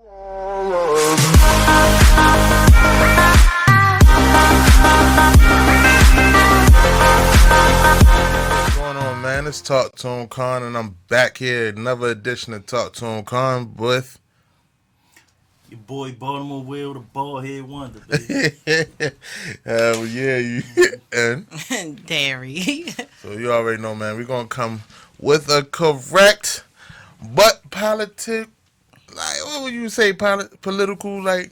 What's going on, man? It's TalkTooEmCon, and I'm back here. Another edition of TalkTooEmCon with your boy Baltimore Will, the bald head wonder, baby. hell yeah, you and Dairy. so you already know, man. We're gonna come with a correct but politic, like what would you say, political, like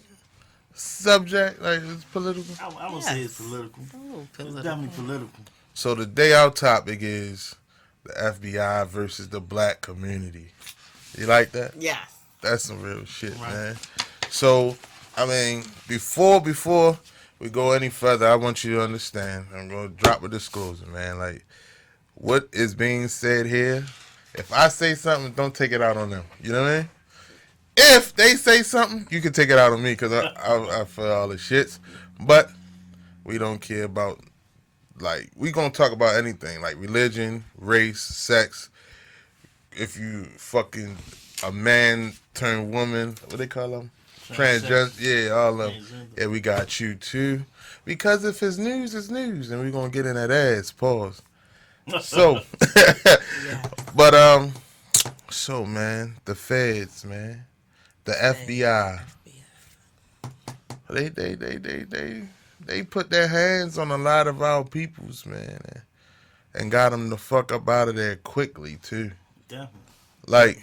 subject, like it's political. I would say it's political. Ooh, It's definitely political. So today our topic is the FBI versus the black community. You like that? Yes. That's some real shit, Right. man. So, I mean, before we go any further, I want you to understand. I'm going to drop a disclosure, man. Like, what is being said here, if I say something, don't take it out on them. You know what I mean? If they say something, you can take it out on me because I feel all the shits. But we don't care about, like, we going to talk about anything, like religion, race, sex. If you fucking a man turned woman, what they call them? Transgender. Yeah, all of them. Yeah, we got you too. Because if it's news, it's news. And we're going to get in that ass. Pause. So, but, so, man, the feds, man, the FBI, they put their hands on a lot of our peoples, man, and got them the fuck up out of there quickly, too. Definitely. Like,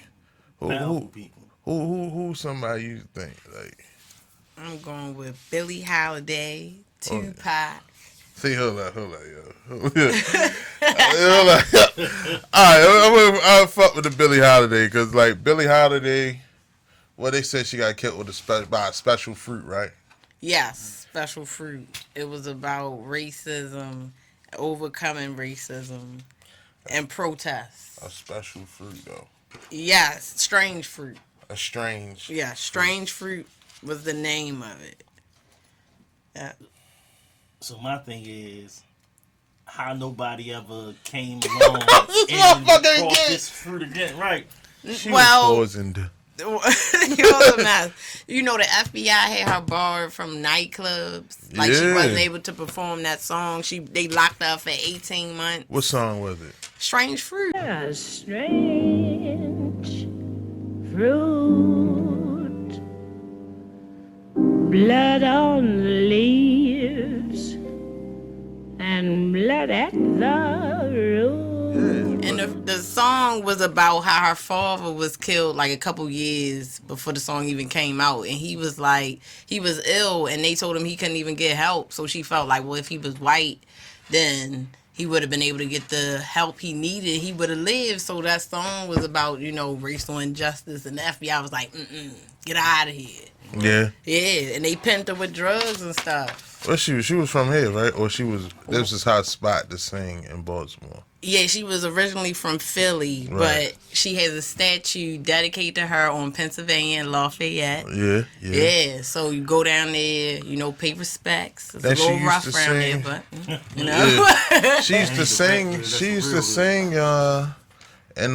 Powerful people. Who somebody you think, like? I'm going with Billie Holiday, Tupac. See, hold up, yo. Hold up. Alright, I'll fuck with the Billie Holiday, because, like, Billie Holiday, well, they said she got killed with by a special fruit, right? Yes, special fruit. It was about racism, overcoming racism, and protests. A special fruit, though. Yes, strange fruit. A strange. Yeah, strange fruit was the name of it. Yeah. So my thing is, how nobody ever came along and brought this fruit again, right? She was poisoned. It was a mess. You know, the FBI had her barred from nightclubs. Like, she wasn't able to perform that song. They locked her up for 18 months. What song was it? Strange fruit. A strange fruit, blood on the leaves, and blood at the root. And the song was about how her father was killed like a couple years before the song even came out. And he was ill, and they told him he couldn't even get help. So she felt like, well, if he was white, then he would have been able to get the help he needed. He would have lived. So that song was about, racial injustice. And the FBI was like, get out of here. Yeah. Yeah, and they pimped her with drugs and stuff. Well, she was from here, right? Or this is her spot to sing in Baltimore. Yeah, she was originally from Philly, Right. but she has a statue dedicated to her on Pennsylvania and Lafayette. Yeah. So you go down there, pay respects. It's That a she little used rough to around sing. there, but Yeah. She used to sing in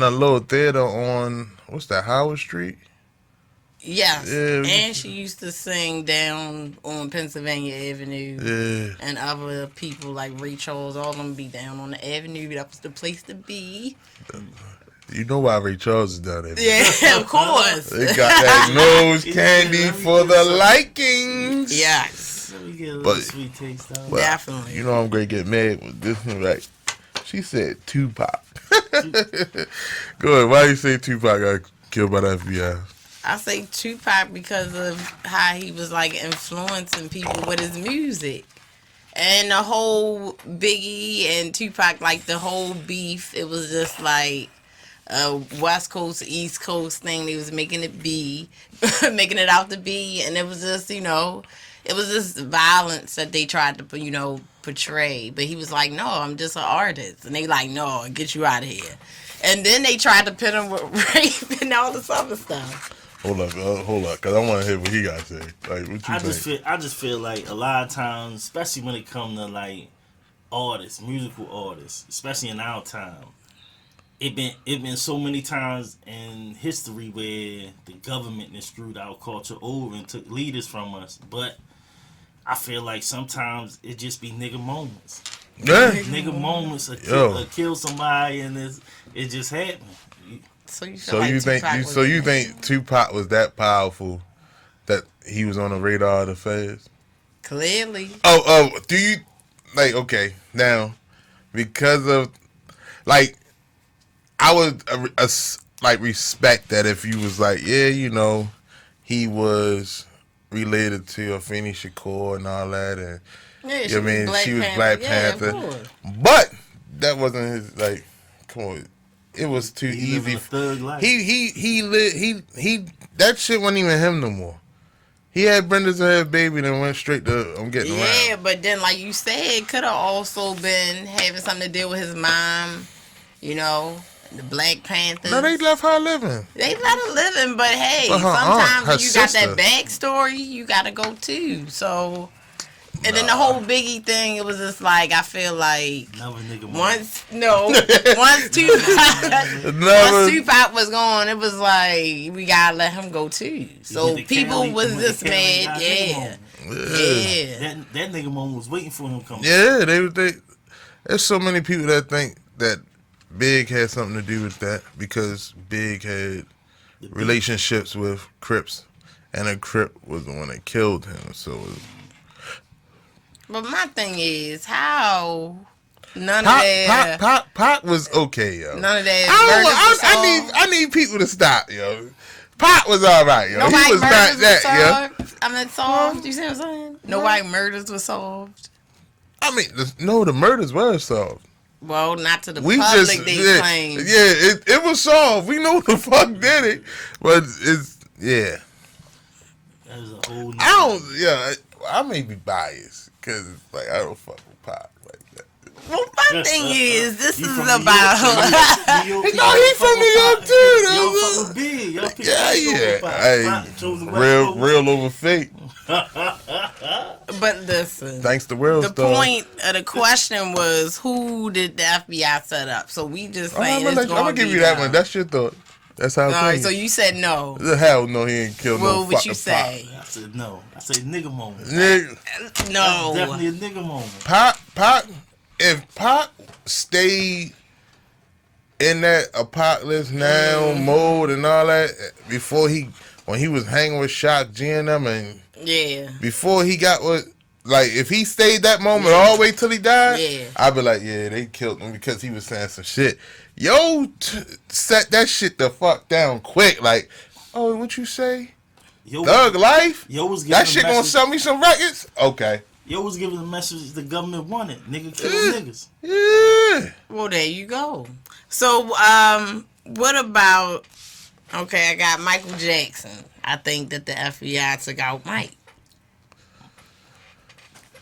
a little theater on, what's that, Howard Street? Yes, Yeah. and she used to sing down on Pennsylvania Avenue. Yeah. And other people like Ray Charles, all of them be down on the avenue. That was the place to be. You know why Ray Charles is down there. Yeah, of course. They got that nose candy for the likings. Yes, Let me get a little But- sweet taste out. Well, definitely. You know I'm going to get mad with this one, right? She said Tupac. Go ahead. Why you say Tupac got killed by the FBI? I say Tupac because of how he was like influencing people with his music. And the whole Biggie and Tupac, like the whole beef, it was just like a West Coast, East Coast thing. They was making it out to be. And it was just, it was just violence that they tried to, portray. But he was like, no, I'm just an artist. And they like, no, get you out of here. And then they tried to pin him with rape and all this other stuff. Hold up, because I want to hear what he got to say. Like, what you think? I just feel like a lot of times, especially when it comes to like artists, musical artists, especially in our time, it been so many times in history where the government has screwed our culture over and took leaders from us. But I feel like sometimes it just be nigga moments. Yeah. Nigga moments Yo. kill somebody and it just happened. So you feel So like you think Tupac was so you innocent? think Tupac was that powerful that he was on the radar of the feds? Clearly. Oh, do you like okay now because of like I would like respect that if you was like he was related to Afeni Shakur and all that and Yeah, you know what I mean she was Black Yeah, of Panther, course. but that wasn't his like come on. It was too He living easy. a thug life. He that shit wasn't even him no more. He had Brenda's head baby and went straight to I'm getting Yeah, around. but then like you said, it could have also been having something to deal with his mom, the Black Panthers. No, they left her living. They let her living, but hey, But her aunt, sometimes her when you got sister. that backstory, you gotta go too. So and then the whole Biggie thing, it was just like I feel like Another nigga moment. once Tupac was gone, it was like we gotta let him go too. So people was just mad, yeah. That nigga moment was waiting for him to come. Yeah, they. There's so many people that think that Big had something to do with that because Big had relationships with Crips, and a Crip was the one that killed him. So, But my thing is how none of that Pac was okay, yo. none of that I need people to stop, yo. Pac was all right, yo. Nobody He was not murders was that, yo. solved. I mean, solved. You see what I'm saying? Nobody murders was solved. I mean, the murders were solved. Well, not to the We public. just They claim. it was solved. We know who the fuck did it, but it's That was a whole. I may be biased because like I don't fuck with Pac like that. Well, my thing is, this You is from New about. York, No, he from New York too. Y'all fuck with Big. Y'all pick Yeah. Hey, real over fake. But listen, Thanks to World the Star. point of the question was who did the FBI set up? So we just saying I'm gonna give you that one. That's your thought. That's how. All right, so you said no. The hell no, he ain't killed What no would fucking you say? I said no. I said nigga moment. Nigga, No. Definitely a nigga moment. Pac, if Pac stayed in that Apocalypse Now mode and all that before when he was hanging with Shock G and them and Yeah. before he got what, like if he stayed that moment all the way till he died, Yeah. I'd be like, yeah, they killed him because he was saying some shit. Yo, set that shit the fuck down quick. Like, oh, what you say? Thug life? Yo was giving That shit a gonna message. sell me some records? Okay. Yo was giving the message the government wanted. Nigga kill niggas. Yeah. Well, there you go. So, what about? Okay, I got Michael Jackson. I think that the FBI took out Mike.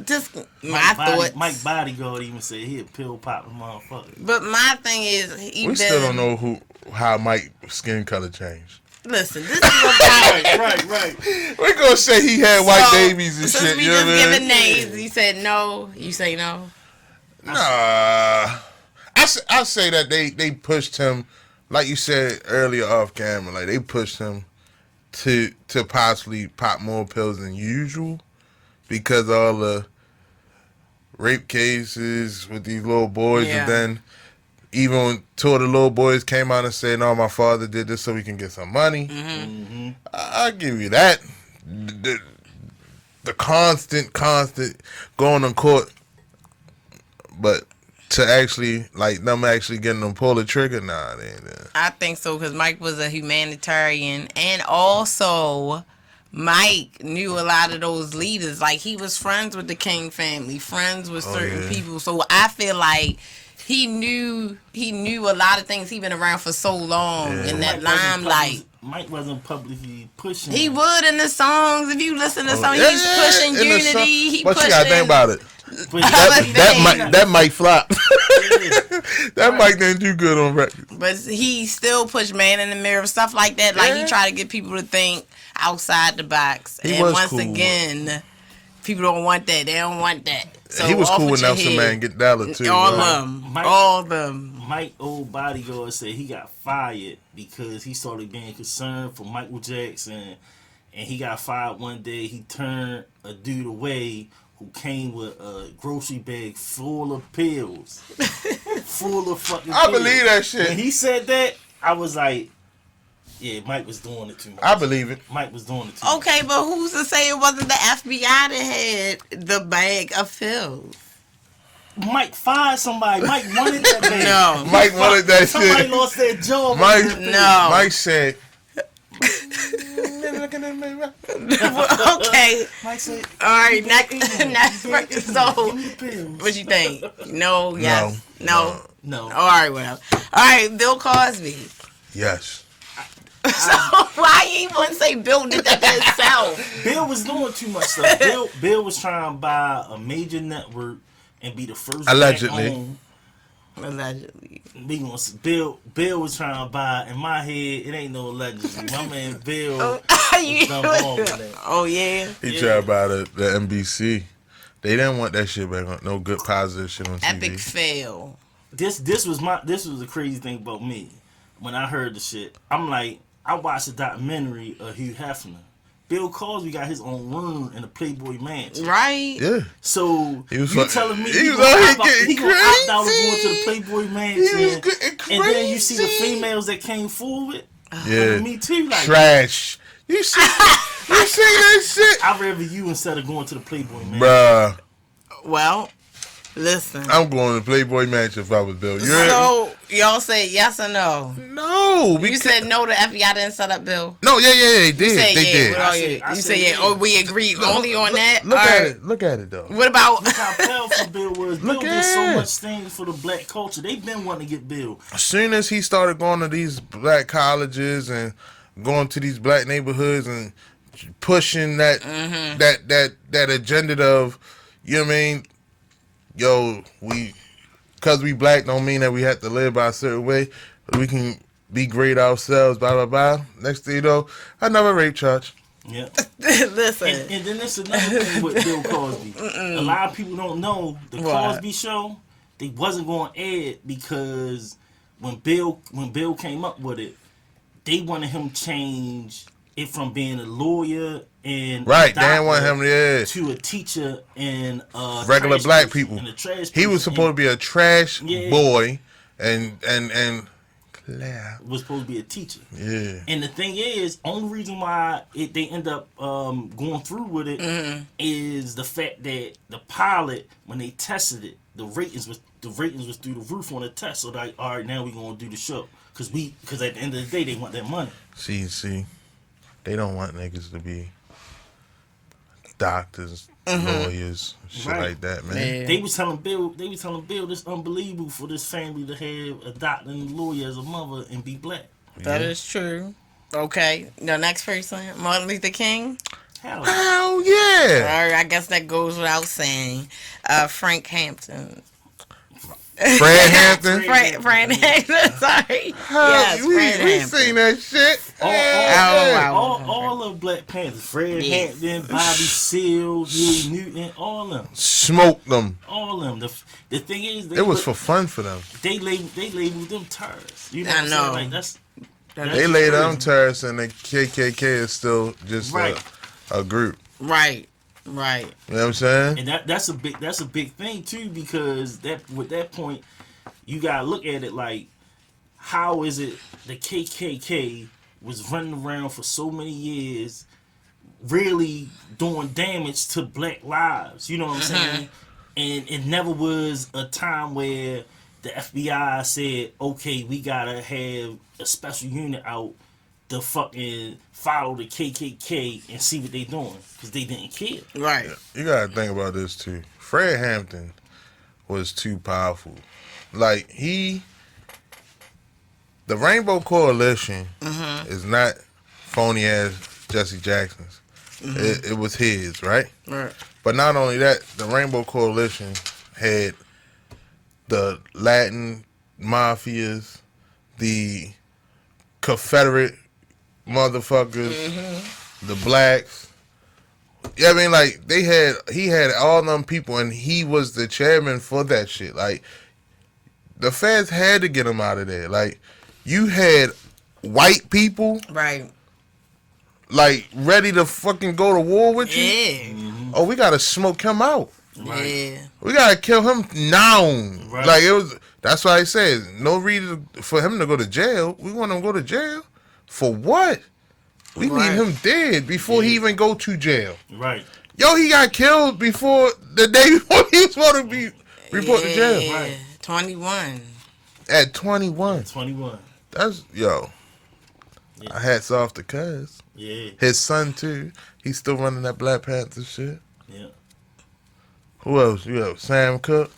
Just my thoughts. Mike Bodyguard even said he a pill popping motherfucker. But my thing is, We still don't know how Mike's skin color changed. Listen, this is about. Right. We're gonna say he had white So, babies and since shit. we You know just what I giving mean? names, you said no. You say no. Nah. I say that they pushed him, like you said earlier off camera, like they pushed him to possibly pop more pills than usual because of all the rape cases with these little boys, Yeah. and then even when two of the little boys came out and said, "No, my father did this so we can get some money." Mm-hmm. I'll give you that. The constant going on court, but to actually like them actually getting them pull the trigger, nah, they ain't there. I think so because Mike was a humanitarian, and also Mike knew a lot of those leaders. Like he was friends with the King family, friends with certain people. So I feel like he knew a lot of things. He been around for so long in that limelight. Mike wasn't publicly pushing. He would in the songs. If you listen to songs, Yeah, he's pushing in the song- unity. He but pushing. you gotta think about it. But That might flop. That might didn't do good on record. But he still pushed man in the mirror, stuff like that. Like he tried to get people to think outside the box. He and was once cool. again, people don't want that. They don't want that. So He was off cool with with your Nelson head. Man, get Dollar too. All right? of them. All of them. Mike old bodyguard said he got fired because he started being concerned for Michael Jackson, and he got fired one day. He turned a dude away who came with a grocery bag full of pills, full of fucking. I pills. believe that shit. When he said that, I was like, yeah, Mike was doing it too much. I believe it. Mike was doing it too much. Okay, but who's to say it wasn't the FBI that had the bag of pills? Mike fired somebody. Mike wanted that bag. No. Mike wanted that Somebody shit. lost their job. Mike, No. Mike said. Okay. Mike said, All right. Next. So, give me the pills. what you think? No. Yes. No. No. All right. Well. All right. Bill Cosby. Yes. So why you even say Bill did that to himself? Bill was doing too much stuff. Bill was trying to buy a major network and be the first. Allegedly. black-owned. Allegedly. Bill was trying to buy. In my head, it ain't no allegedly. My man Bill Oh, was done wrong with that. oh yeah. He Yeah. tried to buy the NBC. They didn't want that shit back on. No good positive shit on TV. Epic fail. This was the crazy thing about me. When I heard the shit, I'm like, I watched a documentary of Hugh Hefner. Bill Cosby got his own room in the Playboy Mansion. Right. Yeah. So He was you fuck- telling me he was gonna out here opt out- getting he gonna opt out of crazy. going to the Playboy Mansion, He was getting crazy. and then you see the females that came forward. Yeah. Me too. Like Trash. You see that shit? I'd rather you instead of going to the Playboy Mansion. Bruh. Well, listen. I'm going to Playboy Mansion if I was Bill. You heard So y'all say yes or no? me? No. You because- said no. The FBI didn't set up Bill. No, yeah, they did. You said They yeah. did. What all I you? said- I You said said yeah. yeah. Oh, we agree only on that. Look All at right. it. Look at it, though. What about? Look how powerful Bill was. Bill Look did at so it. much things for the black culture. They've been wanting to get Bill. As soon as he started going to these black colleges and going to these black neighborhoods and pushing that that agenda of, you know what I mean? Yo, because we black don't mean that we have to live by a certain way. We can be great ourselves, blah, blah, blah. Next thing you know, another rape charge. Yeah. Listen. And then there's another thing with Bill Cosby. A lot of people don't know the What? Cosby Show. They wasn't going to air it because when Bill came up with it, they wanted him to change it from being a lawyer and Right, a they didn't want him, doctor yeah. to a teacher and Regular trash black person, people. and a trash He was person, supposed to be a trash Yeah. boy and Claire. was supposed to be a teacher. Yeah. And the thing is, only reason why they end up going through with it is the fact that the pilot, when they tested it, the ratings was through the roof on the test. So like, all right, now we're gonna do the show because at the end of the day, they want their money. See, they don't want niggas to be doctors, lawyers, shit Right. like that, man. Yeah. They was telling Bill, this unbelievable for this family to have a doctor and a lawyer as a mother and be black. That is true. Okay. The next person, Martin Luther King. Hell, Hell All yeah. right, I guess that goes without saying. Frank Hampton. Fred Hampton. Fran Hampton. Sorry. Hell, Yes, we Fran Hampton. seen that shit. all, Yeah. wow. all of Black Panthers, Fred Yes. Hampton, Bobby Seale, Huey Newton, all of them. Smoked them. All of them. The thing is, It was for fun for them. they labeled them terrorists. You know I what I'm know. saying? Like that's They laid on terrorists and the KKK is still just Right. a group. Right. You know what I'm saying? and that's a big thing too, because with that point you gotta look at it like, how is it the KKK was running around for so many years really doing damage to black lives, you know what I'm saying? And it never was a time where the FBI said, okay, we gotta have a special unit out to fucking follow the KKK and see what they doing, because they didn't care. Right. You gotta think about this too. Fred Hampton was too powerful. Like the Rainbow Coalition is not phony ass Jesse Jackson's. It was his, right? Right. But not only that, the Rainbow Coalition had the Latin mafias, the Confederate motherfuckers, the blacks. Yeah, I mean, like he had all them people, and he was the chairman for that shit. Like the feds had to get him out of there. Like, you had white people, Right. like, ready to fucking go to war with you. Yeah. Oh, we gotta smoke him out. Right. Yeah. We gotta kill him now. Right. Like, it was. That's why I said no reason for him to go to jail. We want him to go to jail for what? We Right. need him dead before he Yeah. even go to jail. Right. Yo, he got killed before the day before he was supposed to be report to jail Yeah. Right. 21. at 21. 21. That's yo. Yeah. Hats off to Cuz. Yeah. His son too. He's still running that Black Panther shit. Yeah. Who else? You have Sam Cooke.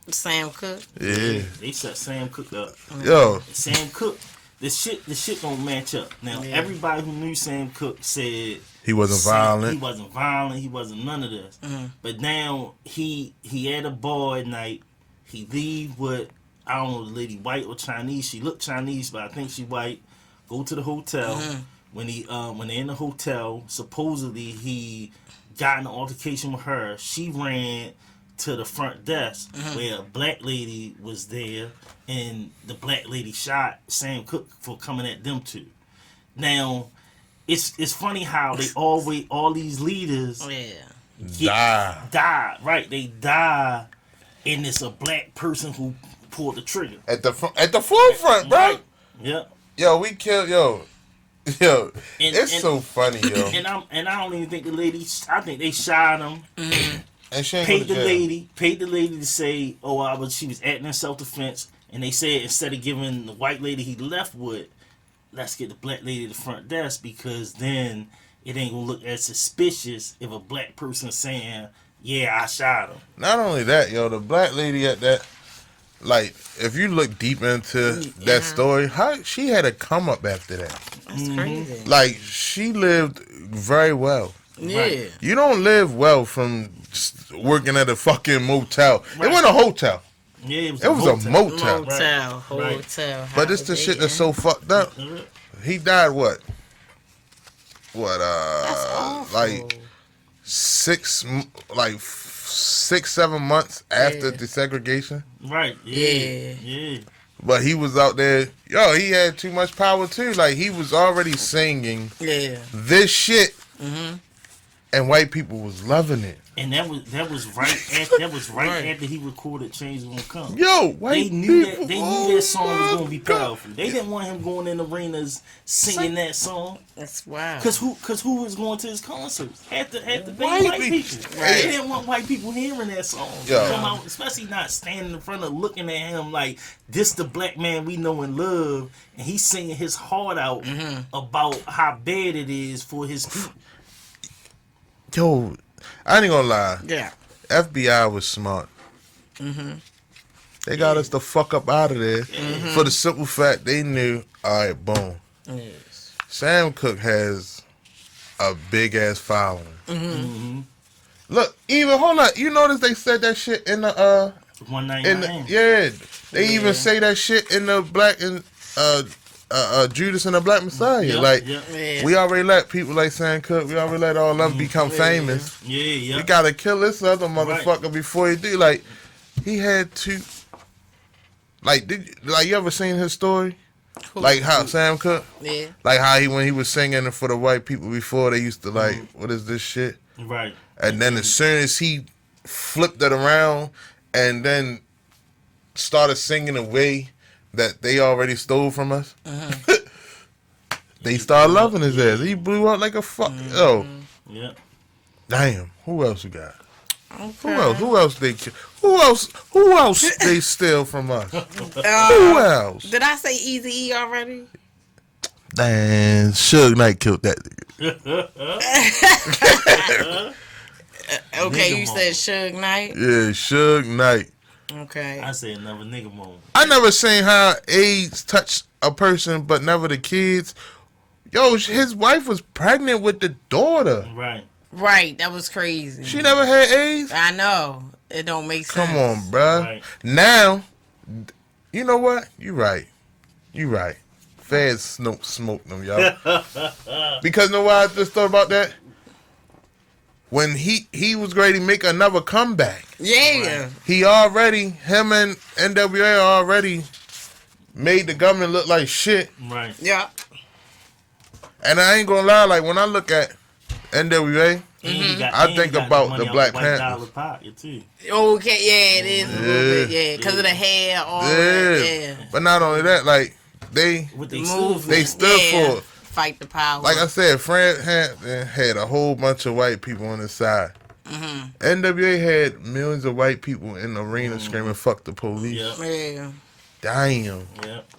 Sam Cooke. Yeah. They set Sam Cooke up. Yo. Sam Cooke, the shit don't match up. Now Yeah. everybody who knew Sam Cooke said He wasn't He violent. wasn't violent. He wasn't none of this. But now he had a ball at night. He leave with, I don't know, the lady white or Chinese. She looked Chinese, but I think she white. Go to the hotel. When they're in the hotel, supposedly he got in an altercation with her. She ran to the front desk where a black lady was there, and the black lady shot Sam Cooke for coming at them two. Now, it's funny how they always, all these leaders Yeah. Die. right? They die, and it's a black person who pulled the trigger. At the forefront, bro. Right. Yeah. Yo, we killed yo. Yo, it's and- so funny, yo. And I don't even think the lady. I think they shot him. And she ain't Paid go the to jail. lady to say, "Oh, she was acting in self-defense." And they said instead of giving the white lady he left with, let's get the black lady at the front desk, because then it ain't gonna look as suspicious if a black person saying, "Yeah, I shot him." Not only that, yo, the black lady at that, like, if you look deep into that story, how she had a come up after that. That's crazy. Like, she lived very well. Yeah. You don't live well from just working at a fucking motel. Right. It wasn't a hotel. Yeah, it It was a motel. Motel. Right. Hotel. But it's the shit that's so fucked up. He died what? That's awful. Like 6-7 months after Yeah. desegregation. Right. Yeah. Yeah. But he was out there. Yo, he had too much power too. Like, he was already singing Yeah. this shit, and white people was loving it. And that was right Right. after he recorded "Change Won't Come." Yo, white They knew people. that song was gonna be God. powerful. They didn't want him going in arenas singing that song. That's wild. Cause who was going to his concerts? Had to be White white people. people. Right. They didn't want white people hearing that song. Yeah. Come out, especially not standing in front of looking at him like this the black man we know and love, and he's singing his heart out about how bad it is for his people. Yo, I ain't gonna lie. Yeah. FBI was smart. They got us the fuck up out of there for the simple fact they knew, all right, boom. Yes. Sam Cooke has a big ass following. Look, even hold on, you notice they said that shit in the 199. they even say that shit in the Black and Judas and the Black Messiah. Yeah, Like, yeah. Yeah. we already let people like Sam Cooke, we already let all of them become famous. Yeah. We gotta kill this other motherfucker before he do. Like, he had to. Like, you ever seen his story? Like how Sam Cooke, Yeah. like how when he was singing for the white people before, they used to like, what is this shit? Right. And then as soon as he flipped it around and then started singing a way that they already stole from us, they started loving his ass. He blew up like a fuck. Oh, Yeah. damn. Who else we got? Okay. Who else? Who else they? Who else they steal from us? Who else? Did I say Easy E already? Damn, Suge Knight killed that nigga. Okay, Nigga you moment. said Suge Knight. Yeah, Suge Knight. Okay. I said another nigga moment. I never seen how AIDS touched a person, but never the kids. Yo, his wife was pregnant with the daughter. Right. Right, that was crazy. She never had AIDS. I know. It don't make sense. Come on, bruh. Right. Now, you know what? You right. You right. Feds smoked them, y'all. Because you know why I just thought about that? When he was ready to make another comeback. Yeah. Him and NWA already made the government look like shit. Right. Yeah. And I ain't gonna lie, like when I look at NWA, I think got about money the out Black White Dollar Panthers. pocket too. Okay, yeah, it is a little bit, yeah, because of the hair, all that, yeah. But not only that, like they What they stood for it. Fight the power. Like I said, Fred Hampton had a whole bunch of white people on his side. NWA had millions of white people in the arena screaming "fuck the police." Yep. Yeah. Damn. Yep.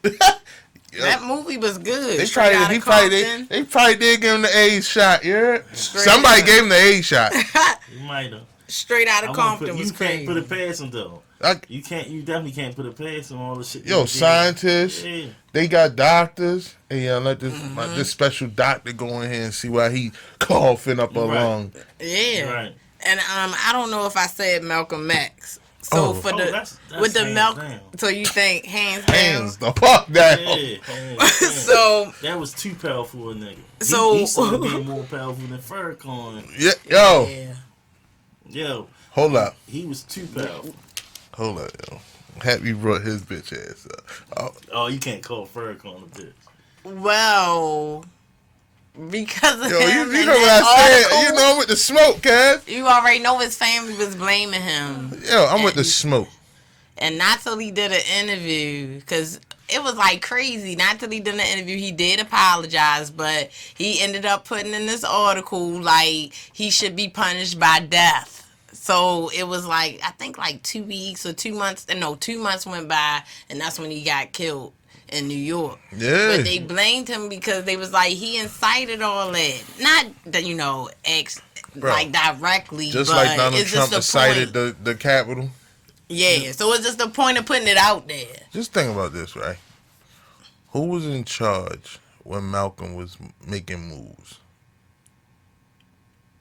That movie was good. They Straight probably, Outta he probably, Compton. they probably did give him the AIDS shot. Yeah, Straight somebody up. gave him the AIDS shot. You might have. Straight Outta Compton was You crazy. can't put it past him though. You can't. You definitely can't put it past him. All the shit. Yo, he did. scientists, Yeah. they got doctors. And let this special doctor go in here and see why he coughing up a lung. Yeah. Right. And I don't know if I said Malcolm X. So for the that's with the hands Malcolm, down. so you think hands down? Hands the fuck down. Yeah, hands down. So that was too powerful a nigga. So- he started being more powerful than Farrakhan. Yeah, yo, yeah. Yo, hold up, he was too powerful. hold up, yo. Happy brought his bitch ass up. Oh, you can't call Farrakhan a bitch. Well, because of Yo, him you and know what that I said? article, You know I'm with the smoke, cuz. you already know his family was blaming him, Yo, I'm with the smoke. and not till he did an interview, because it was like crazy. Not till he did an interview, he did apologize, but he ended up putting in this article like he should be punished by death. So it was like, I think like 2 weeks or 2 months, no, 2 months went by, and that's when he got killed in New York. Yeah. But they blamed him because they was like, he incited all that. Not that, like directly, Just but like Donald it's Trump just the decided point. the Capitol. Yeah, so it's just the point of putting it out there. Just think about this, right? Who was in charge when Malcolm was making moves?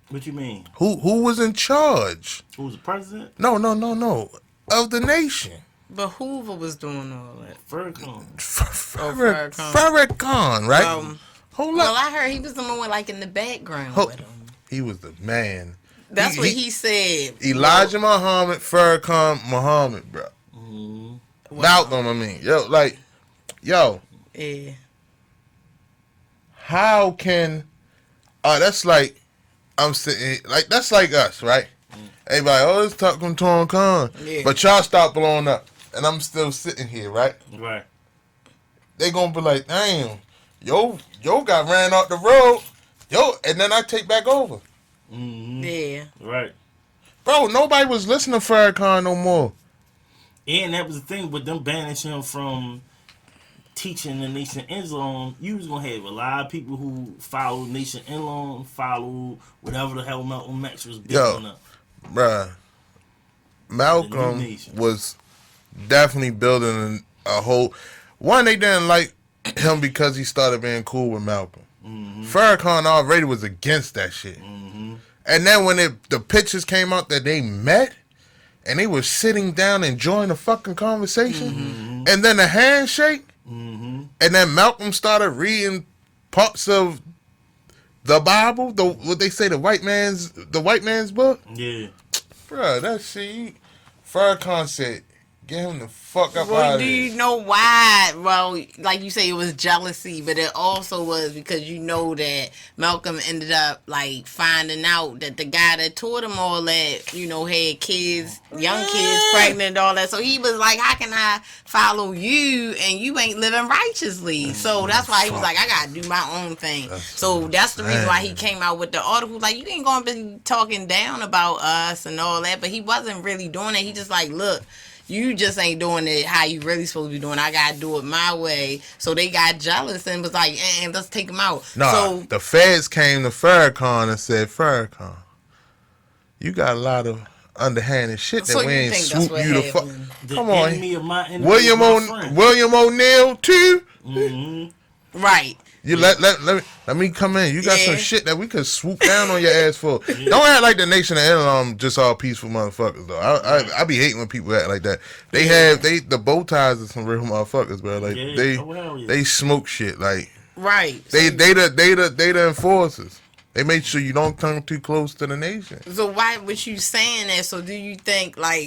What you mean? Who was in charge? Who was the president? No. Of the nation. But Hoover was doing all that. Farrakhan. Farrakhan. Farrakhan, right? Hold Well, up. I heard he was the one like in the background Ho- with him. He was the man. That's what he said. Elijah Muhammad, Farrakhan Muhammad, bro. Malcolm, I mean. Yo, Yeah. how can that's like I'm sitting like that's like us, right? Everybody, it's TalkTooEmCon. Yeah. But y'all stop blowing up. And I'm still sitting here, right? Right. They gonna be like, damn, yo got ran off the road. And then I take back over. Yeah. Right. Bro, nobody was listening to Farrakhan no more. And that was the thing with them banishing him from teaching the Nation Islam. You was gonna have a lot of people who follow Nation Islam, follow whatever the hell Malcolm X was building up. Bruh, Malcolm nation. was definitely building a whole. One, they didn't like him because he started being cool with Malcolm. Farrakhan already was against that shit. And then when the pictures came out that they met and they were sitting down enjoying the fucking conversation, and then the handshake, and then Malcolm started reading parts of the Bible, what they say, the white man's book. Yeah. Bruh, that shit. Farrakhan said, get him the fuck up Well, out of do here. you know why? Well, like you say, it was jealousy, but it also was because you know that Malcolm ended up like finding out that the guy that taught him all that, had kids, young kids, pregnant, and all that. So he was like, "How can I follow you and you ain't living righteously?" So that's why he was like, "I gotta do my own thing." That's the reason why he came out with the article. Like, you ain't gonna be talking down about us and all that, but he wasn't really doing it. He just like, look. You just ain't doing it how you really supposed to be doing. I gotta do it my way. So they got jealous and was like, let's take him out. Nah, the feds came to Farrakhan and said, Farrakhan, you got a lot of underhanded shit that So we you ain't think that's swoop what you the fuck. happened? Come The on. enemy of my enemy William is my friend. William O'Neill too? Right. You let me come in. You got some shit that we could swoop down on your ass for. Don't act like the Nation of Islam just all peaceful motherfuckers though. I be hating when people act like that. They have the bow ties of some real motherfuckers, bro. Like they smoke shit. Like Right. they the enforcers. They made sure you don't come too close to the nation. So why was you saying that? So do you think, like,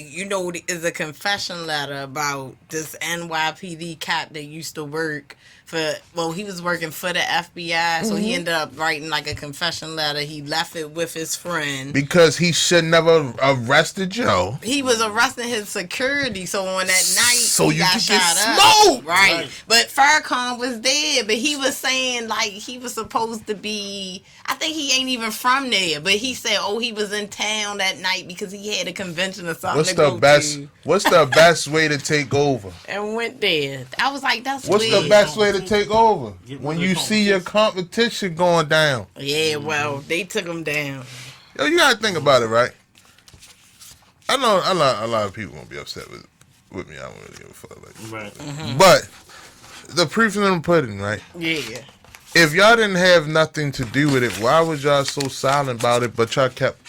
is a confession letter about this NYPD cop that used to work for, well, he was working for the FBI, so he ended up writing like a confession letter. He left it with his friend. Because he should never arrested Joe. He was arresting his security, so on that night, So he you got could shot get up. smoked. Right. But Farrakhan was there, but he was saying, like, he was supposed to be, I think he ain't even from there, but he said, oh, he was in town that night because he had a convention or something What's the best? to. What's the best way to take over? And went there. I was like, that's What's weird. the best way to take over? Get When rid of you the see your competition going down. Yeah, well, they took him down. Yo, you gotta think about it, right? I know a lot of people won't be upset with me. I don't really give a fuck. Like, Right. But the proof in the pudding, right? Yeah. If y'all didn't have nothing to do with it, why was y'all so silent about it? But y'all kept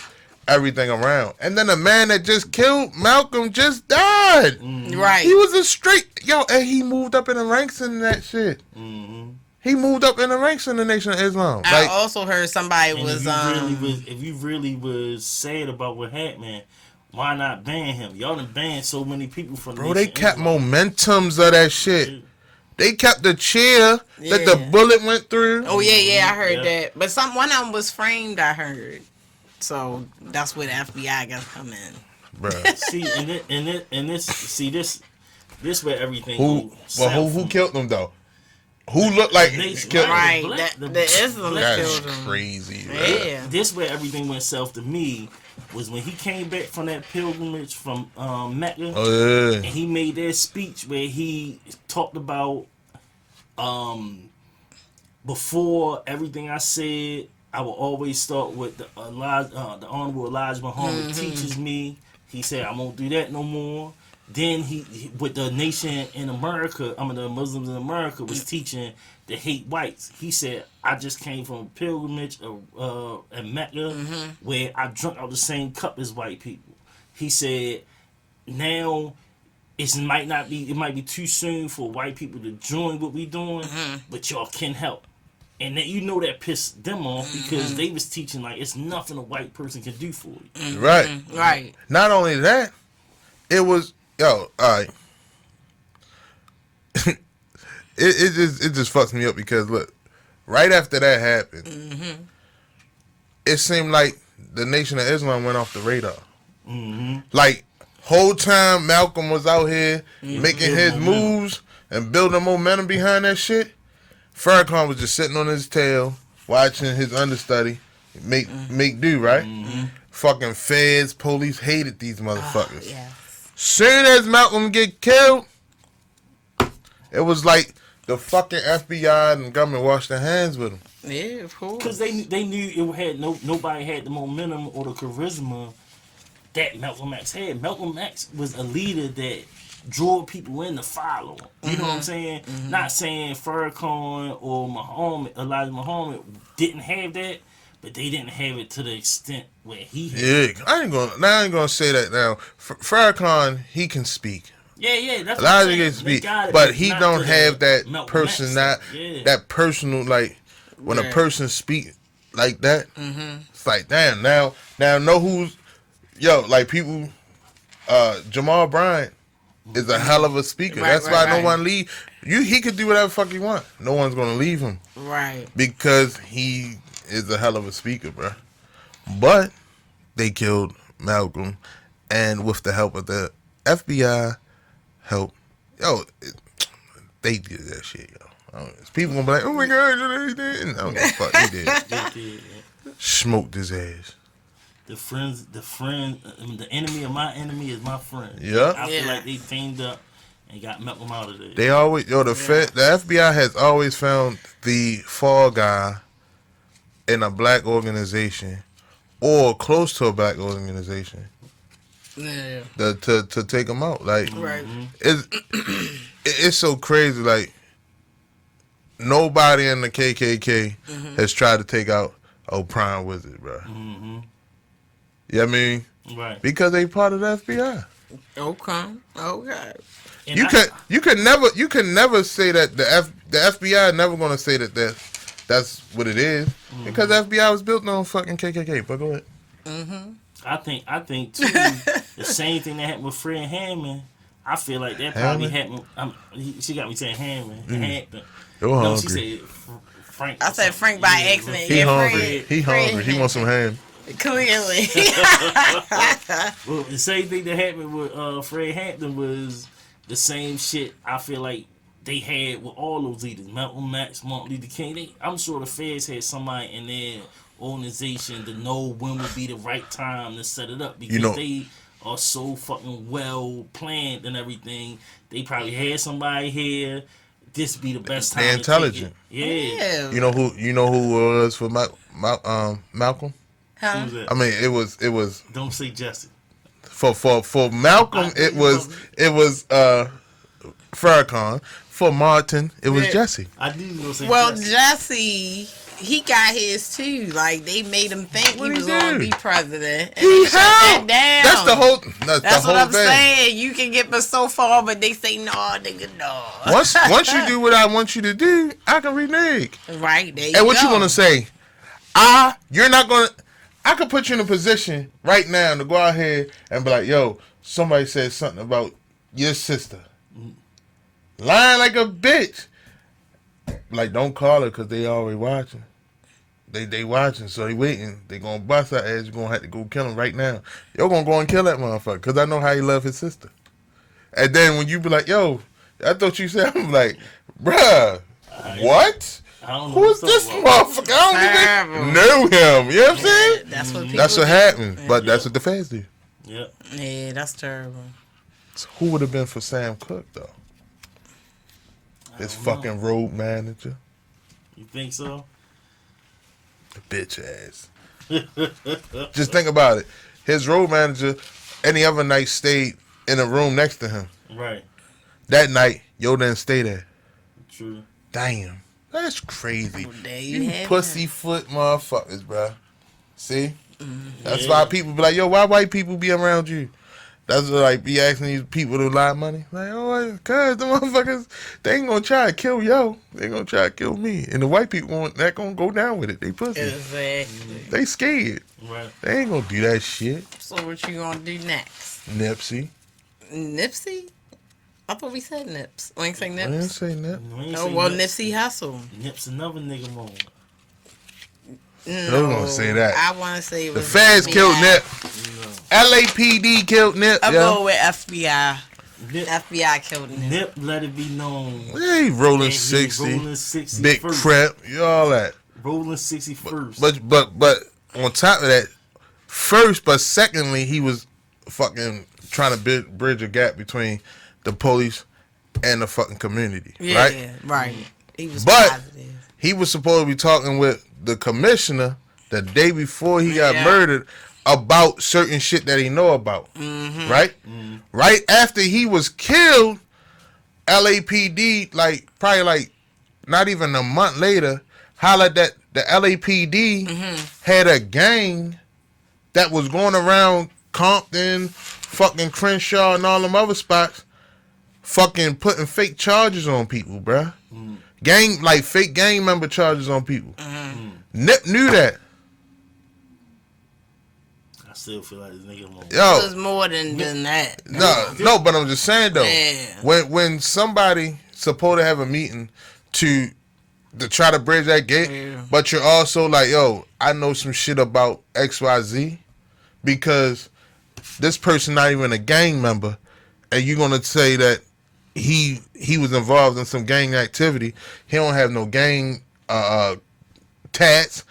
everything around. And then the man that just killed Malcolm just died. Right. He was a straight and he moved up in the ranks in that shit. He moved up in the ranks in the Nation of Islam. I also heard somebody And was if you really was sad about what happened, why not ban him? Y'all done banned so many people from. Bro, they kept momentums of that shit. They kept the chair that the bullet went through. Oh yeah, I heard that. But one of them was framed, I heard. So that's where the FBI got to come in. Bruh. See, this where everything. Who killed them though? Who looked like killed Right, the the Islam That's killed him. crazy. Yeah. This where everything went south to me was when he came back from that pilgrimage from Mecca. Oh yeah. And he made that speech where he talked about before everything I said, I will always start with the Honorable Elijah Muhammad teaches me. He said I won't do that no more. Then he with the nation in America, the Muslims in America was teaching to hate whites. He said I just came from a pilgrimage in Mecca where I drank out the same cup as white people. He said now it might be too soon for white people to join what we doing, but y'all can help. And then that pissed them off because they was teaching like it's nothing a white person can do for you. Right. Right. Not only that, it was all right. it just fucks me up because look, right after that happened, it seemed like the Nation of Islam went off the radar. Like whole time Malcolm was out here making his moves and building momentum behind that shit. Farrakhan was just sitting on his tail, watching his understudy make do, right? Fucking feds, police hated these motherfuckers. Yeah. Soon as Malcolm get killed, it was like the fucking FBI and government washed their hands with him. Yeah, of course. Because they knew it had nobody had the momentum or the charisma that Malcolm X had. Malcolm X was a leader that drew people in to follow him. You know what I'm saying? Not saying Farrakhan or Elijah Muhammad didn't have that, but they didn't have it to the extent where he had. Yeah, I ain't gonna say that now. Farrakhan, he can speak. Yeah, that's what Elijah I'm can saying. speak, but he not don't to have that Malcolm X person, stuff. Yeah. that personal, like when a person speak like that, it's like damn. Now know who's like people. Jamal Bryant is a hell of a speaker. That's why no one leave. He could do whatever the fuck he want. No one's gonna leave him. Right. Because he is a hell of a speaker, bro. But they killed Malcolm, and with the help of the FBI they did that shit, yo. People gonna be like, oh my god, he did. I don't give a fuck, he did. They did. Smoked his ass. The enemy of my enemy is my friend. Yeah. I feel like they teamed up and got Malcolm out of there. They always, the FBI has always found the fall guy in a black organization or close to a black organization. Yeah. To take them out. Like, Right. It's so crazy. Like, nobody in the KKK has tried to take out Prime Wizard, bro. You know what I mean? Right. Because they part of the FBI. Okay. And You could never say that the FBI never gonna say that that's what it is. Because the FBI was built on fucking KKK. But go ahead. I think too. The same thing that happened with Fred Hammond. I feel like that probably happened. She got me saying Hammond. Hampton. You're No, hungry. she said Frank. I said Frank by accident. He hungry. He hungry. He wants some ham. Clearly. Well, the same thing that happened with Fred Hampton was the same shit. I feel like they had with all those leaders, Malcolm X, Martin Luther King. I'm sure the feds had somebody in their organization to know when would be the right time to set it up because they are so fucking well planned and everything. They probably had somebody here. This be the best time. They're intelligent. Yeah. You know who was for Malcolm? Huh? That? I mean, it was. Don't say Jesse. For Malcolm, it was Farrakhan. For Martin, it was Jesse. I did gonna say Jesse, he got his too. Like they made him think he was do? gonna be president. And He they shut that helped. down. That's the whole. That's the what whole I'm thing. saying. You can get but so far, but they say no, nigga, no. Once you do what I want you to do, I can renege. Right there. And what you gonna say? You're not gonna. I could put you in a position right now to go out here and be like, yo, somebody said something about your sister. Lying like a bitch. Like, don't call her because they already watching. They watching, so they waiting. They gonna bust her ass. You're gonna have to go kill him right now. You're gonna go and kill that motherfucker because I know how he love his sister. And then when you be like, yo, I thought you said, I'm like, bruh, what? Who's this motherfucker? I don't even know him. You know what I'm saying? That's what happened. But that's what the fans do. Yep. Yeah, that's terrible. So who would have been for Sam Cooke, though? His fucking road manager. You think so? The bitch ass. Just think about it. His road manager, any other night, stayed in a room next to him. Right. That night, Yo didn't stay there. True. Damn. That's crazy. Well, You pussyfoot motherfuckers, bro. See? That's why people be like, yo, why white people be around you? That's what, like, be asking these people to lie money. Like, oh, cuz the motherfuckers, they ain't gonna try to kill yo. They gonna try to kill me. And the white people, not gonna go down with it. They pussy. Exactly. They scared. Right. They ain't gonna do that shit. So what you gonna do next? Nipsey. Nipsey? I thought we said Nips. We ain't say I didn't Nips. say Nip. Nipsey Hussle. Nip's another nigga moment. No, gonna say that. I want to say it The was feds FBI. killed Nip. LAPD killed Nip. I'm Yeah. going with FBI. Nip, FBI killed Nip. Nip let it be known. Hey, rolling that he 60. Rolling 60 Big first. crap. You all that. Rolling 60 first. But on top of that, first, but secondly, he was fucking trying to bridge a gap between the police and the fucking community. Yeah, right? right. He was But positive. he was supposed to be talking with the commissioner the day before he got murdered about certain shit that he know about. Right? Right after he was killed, LAPD, probably not even a month later, hollered that the LAPD had a gang that was going around Compton, fucking Crenshaw, and all them other spots, fucking putting fake charges on people, bruh. Fake gang member charges on people. Nip knew that. I still feel like this nigga moment. Yo, It was more than that. no, but I'm just saying though, Yeah. when somebody supposed to have a meeting to try to bridge that gap, but you're also like, yo, I know some shit about XYZ because this person not even a gang member, and you're gonna say that he was involved in some gang activity. He don't have no gang tats.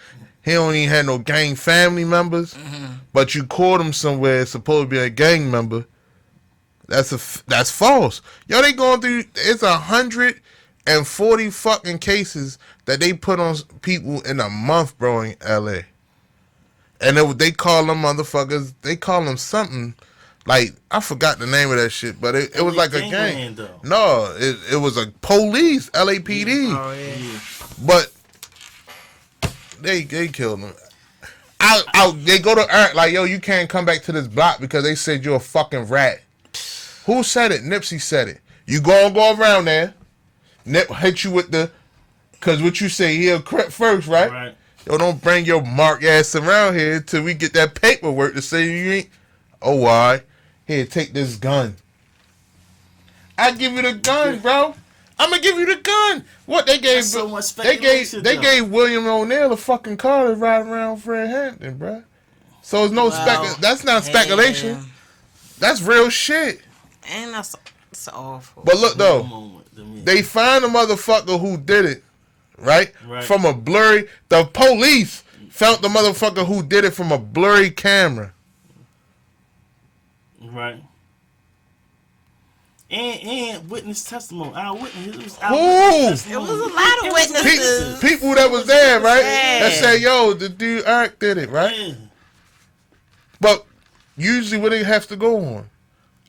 He don't even have no gang family members. But you caught him somewhere, it's supposed to be a gang member. That's false. Yo, they going through. It's 140 fucking cases that they put on people in a month, bro, in LA. And they call them motherfuckers. They call them something. Like, I forgot the name of that shit, but it was like a gang. No, it was a police, LAPD. Oh, yeah. But they killed him. They go to Earth like, yo, you can't come back to this block because they said you're a fucking rat. Who said it? Nipsey said it. You go around there. Nip hit you with the Cause what you say, he'll crip first, right? Right. Yo, don't bring your mark ass around here till we get that paperwork to say you ain't. Oh, why? Here, take this gun. I give you the gun, bro. I'm gonna give you the gun. What they gave? That's so much They gave. speculation, They though. gave William O'Neill a fucking car to ride around Fred Hampton, bro. So it's no That's not speculation. Damn. That's real shit. And that's awful. But look though, Moment to me. they find the motherfucker who did it, right? Right. From a blurry. The police found the motherfucker who did it from a blurry camera. Right. And witness testimony. Eyewitness. It was Who? It was a lot of witnesses. People that was there, right? Yeah. That said, yo, the dude Eric did it, right? Yeah. But usually what they have to go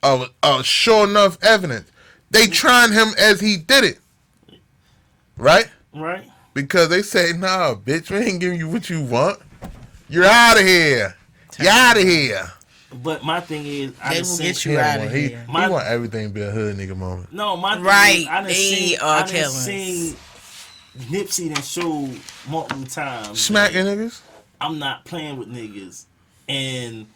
on? Sure enough evidence. They trying him as he did it. Right? Right. Because they say, nah, bitch, we ain't giving you what you want. You're out of here. You're out of here. But my thing is, They will get you out of here. He want everything to be a hood nigga moment. No, my thing Right. is, I done They are killers. seen Nipsey done showed multiple times. Smacking that niggas? I'm not playing with niggas. And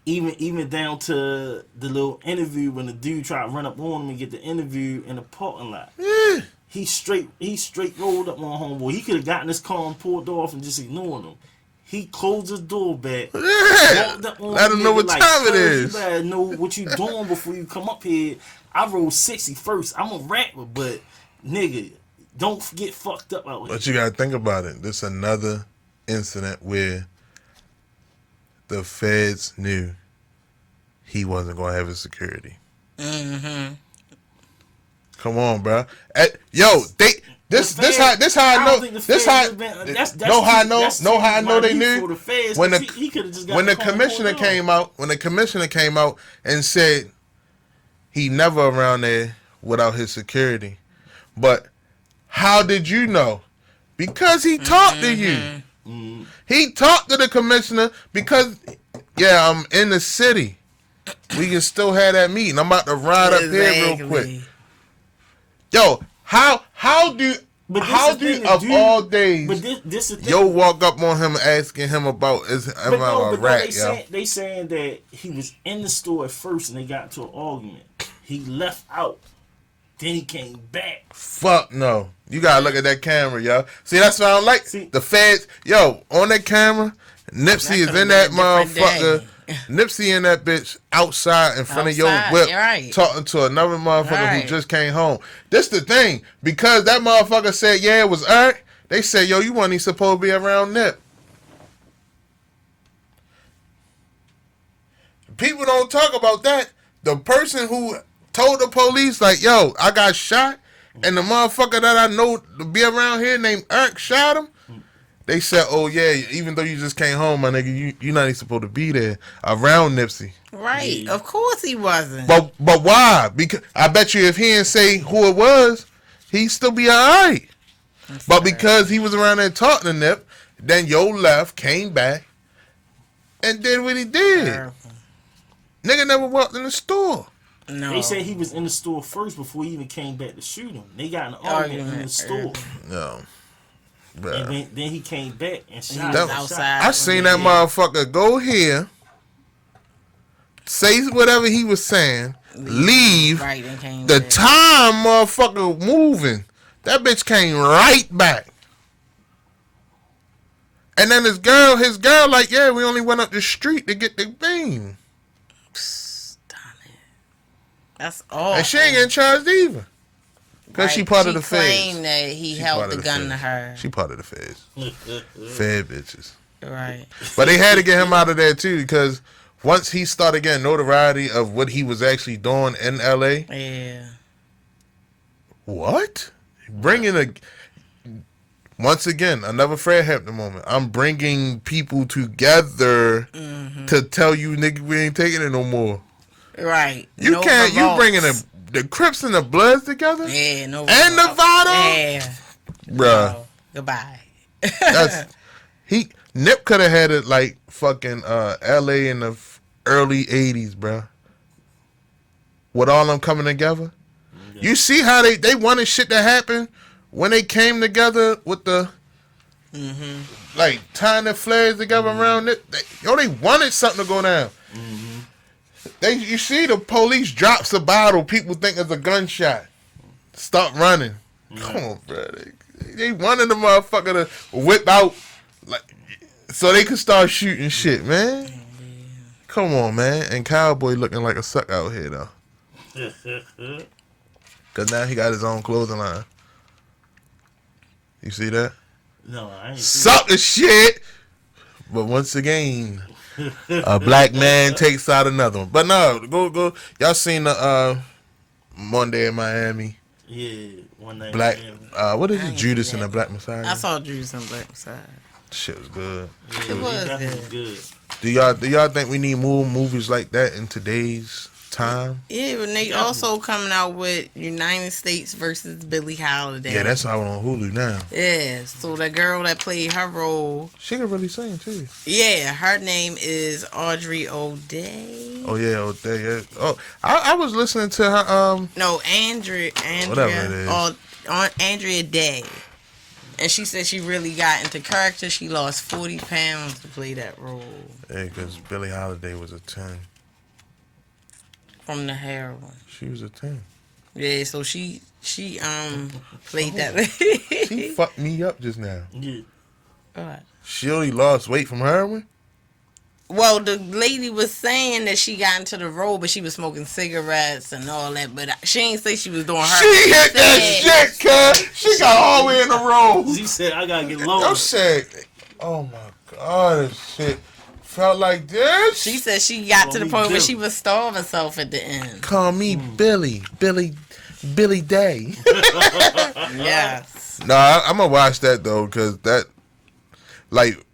even down to the little interview when the dude tried to run up on him and get the interview in the parking lot. Yeah. He straight rolled up on homeboy. He could have gotten his car and pulled off and just ignored him. He closed his door back. Yeah. Walked up on Let the him know nigga what like, time it "Cuz, is." You better know what you doing before you come up here. I roll 60 first. I'm a rapper, but nigga, don't get fucked up out here. But you gotta think about it. This another incident where the feds knew he wasn't gonna have his security. Mm-hmm. Come on, bro. Yo, this how I know they knew when the commissioner came out and said he never around there without his security. But how did you know? Because he talked to you. He talked to the commissioner because I'm in the city. We can still have that meeting. I'm about to ride up here real quick. Yo, how do all days this is the yo walk up on him asking him about am I a rat, they saying that he was in the store at first and they got into an argument. He left out. Then he came back. Fuck no. You gotta look at that camera, yo. See, that's what I don't like. See, the feds, yo, on that camera, Nipsey is in that motherfucker. Nipsey in that bitch outside in front of your whip talking to another motherfucker who just came home. This the thing. Because that motherfucker said, it was Eric, they said, yo, you wasn't even supposed to be around Nip. People don't talk about that. The person who told the police, like, yo, I got shot, and the motherfucker that I know to be around here named Eric shot him, they said, oh, yeah, even though you just came home, my nigga, you're not even supposed to be there around Nipsey. Right. Of course he wasn't. But why? Because I bet you if he didn't say who it was, he'd still be all right. But because he was around there talking to Nip, then yo left, came back, and did what he did. Terrible. Nigga never walked in the store. No. They said he was in the store first before he even came back to shoot him. They got in an argument in the store. No. And then he came back and shot He him. was outside. I seen that motherfucker go here, say whatever he was saying, leave. Right, and came the back. time motherfucker moving, that bitch came right back. And then his girl like, yeah, we only went up the street to get the beam. Stop it. That's all. And she ain't getting charged either. Because she part of the feds. She claimed that he held the gun to her. She part of the feds. Fed bitches. Right. But they had to get him out of there too, because once he started getting notoriety of what he was actually doing in LA. Yeah. What? Once again, another Fred Hampton moment. I'm bringing people together to tell you, nigga, we ain't taking it no more. Right. You no can't. revolts. You bringing the Crips and the Bloods together? Yeah, no. And revolts. Nevada? Yeah. Bruh. No. Goodbye. Nip could have had it like fucking LA in the early 80s, bruh. With all them coming together. Yeah. You see how they wanted shit to happen when they came together with the like tying their flags together around it, they wanted something to go down. You see the police drops a bottle, people think it's a gunshot. Stop running. Come on, bro. They wanted the motherfucker to whip out like so they could start shooting shit, man. Come on, man. And Cowboy looking like a suck out here though. Cause now he got his own clothing line. You see that? No, I ain't. Suck the shit. But once again, a black man takes out another one. But no, go. Y'all seen the Monday in Miami? Yeah, one night. Black. Yeah, What is it? Judas and the Black Messiah. I saw Judas and Black Messiah. Shit was good. It was definitely good. Do y'all think we need more movies like that in today's time? Yeah, and they also coming out with United States versus Billie Holiday. Yeah, that's out on Hulu now. Yeah, so the girl that played her role, She can really sing too. yeah, her name is Audrey O'Day. Oh yeah, yeah. Oh, I was listening to her. No, Andrea, Whatever it is. Andrea Day. And she said she really got into character. She lost 40 pounds to play that role Yeah, because Billie Holiday was a 10. from the heroin. She was a 10. Yeah, so she played that. She fucked me up just now. Yeah. What? She only lost weight from heroin? Well, the lady was saying that she got into the role, but she was smoking cigarettes and all that. But she ain't say she was doing her. She hit that shit, cuz. She got all the way in the row. She said, I gotta get low. Yo said, oh my God, this shit felt like this. She said she got to the point where she would starve herself at the end. Call me Billy Day. Yes. No, I'm gonna watch that though, because that, like,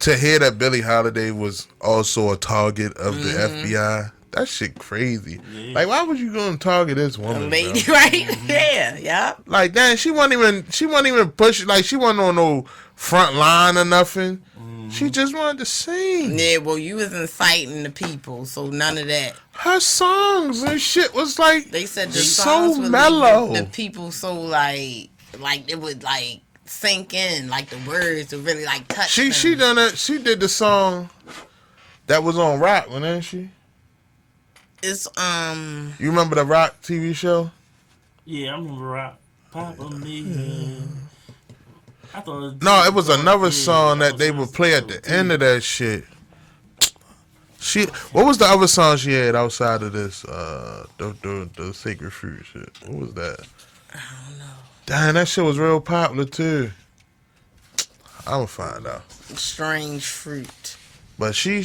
to hear that Billie Holiday was also a target of the FBI, that shit crazy. Yeah. Like, why would you go and target this woman, A lady, bro? right? Yeah. Like, damn, she wasn't even pushing. Like, she wasn't on no front line or nothing. She just wanted to sing. Yeah, well, you was inciting the people, so none of that. Her songs and shit was like, They said the so songs would mellow. leave the people so like it would like sink in, like the words would really like touch them. She done it. She did the song that was on Rock, wasn't she? It's You remember the Rock TV show? Yeah, I remember Rock. Papa me. I thought No, it was another song that they would play at the end of that shit. What was the other song she had outside of this? The Sacred Fruit shit. What was that? I don't know. Damn, that shit was real popular too. I'm gonna find out. Strange Fruit. But she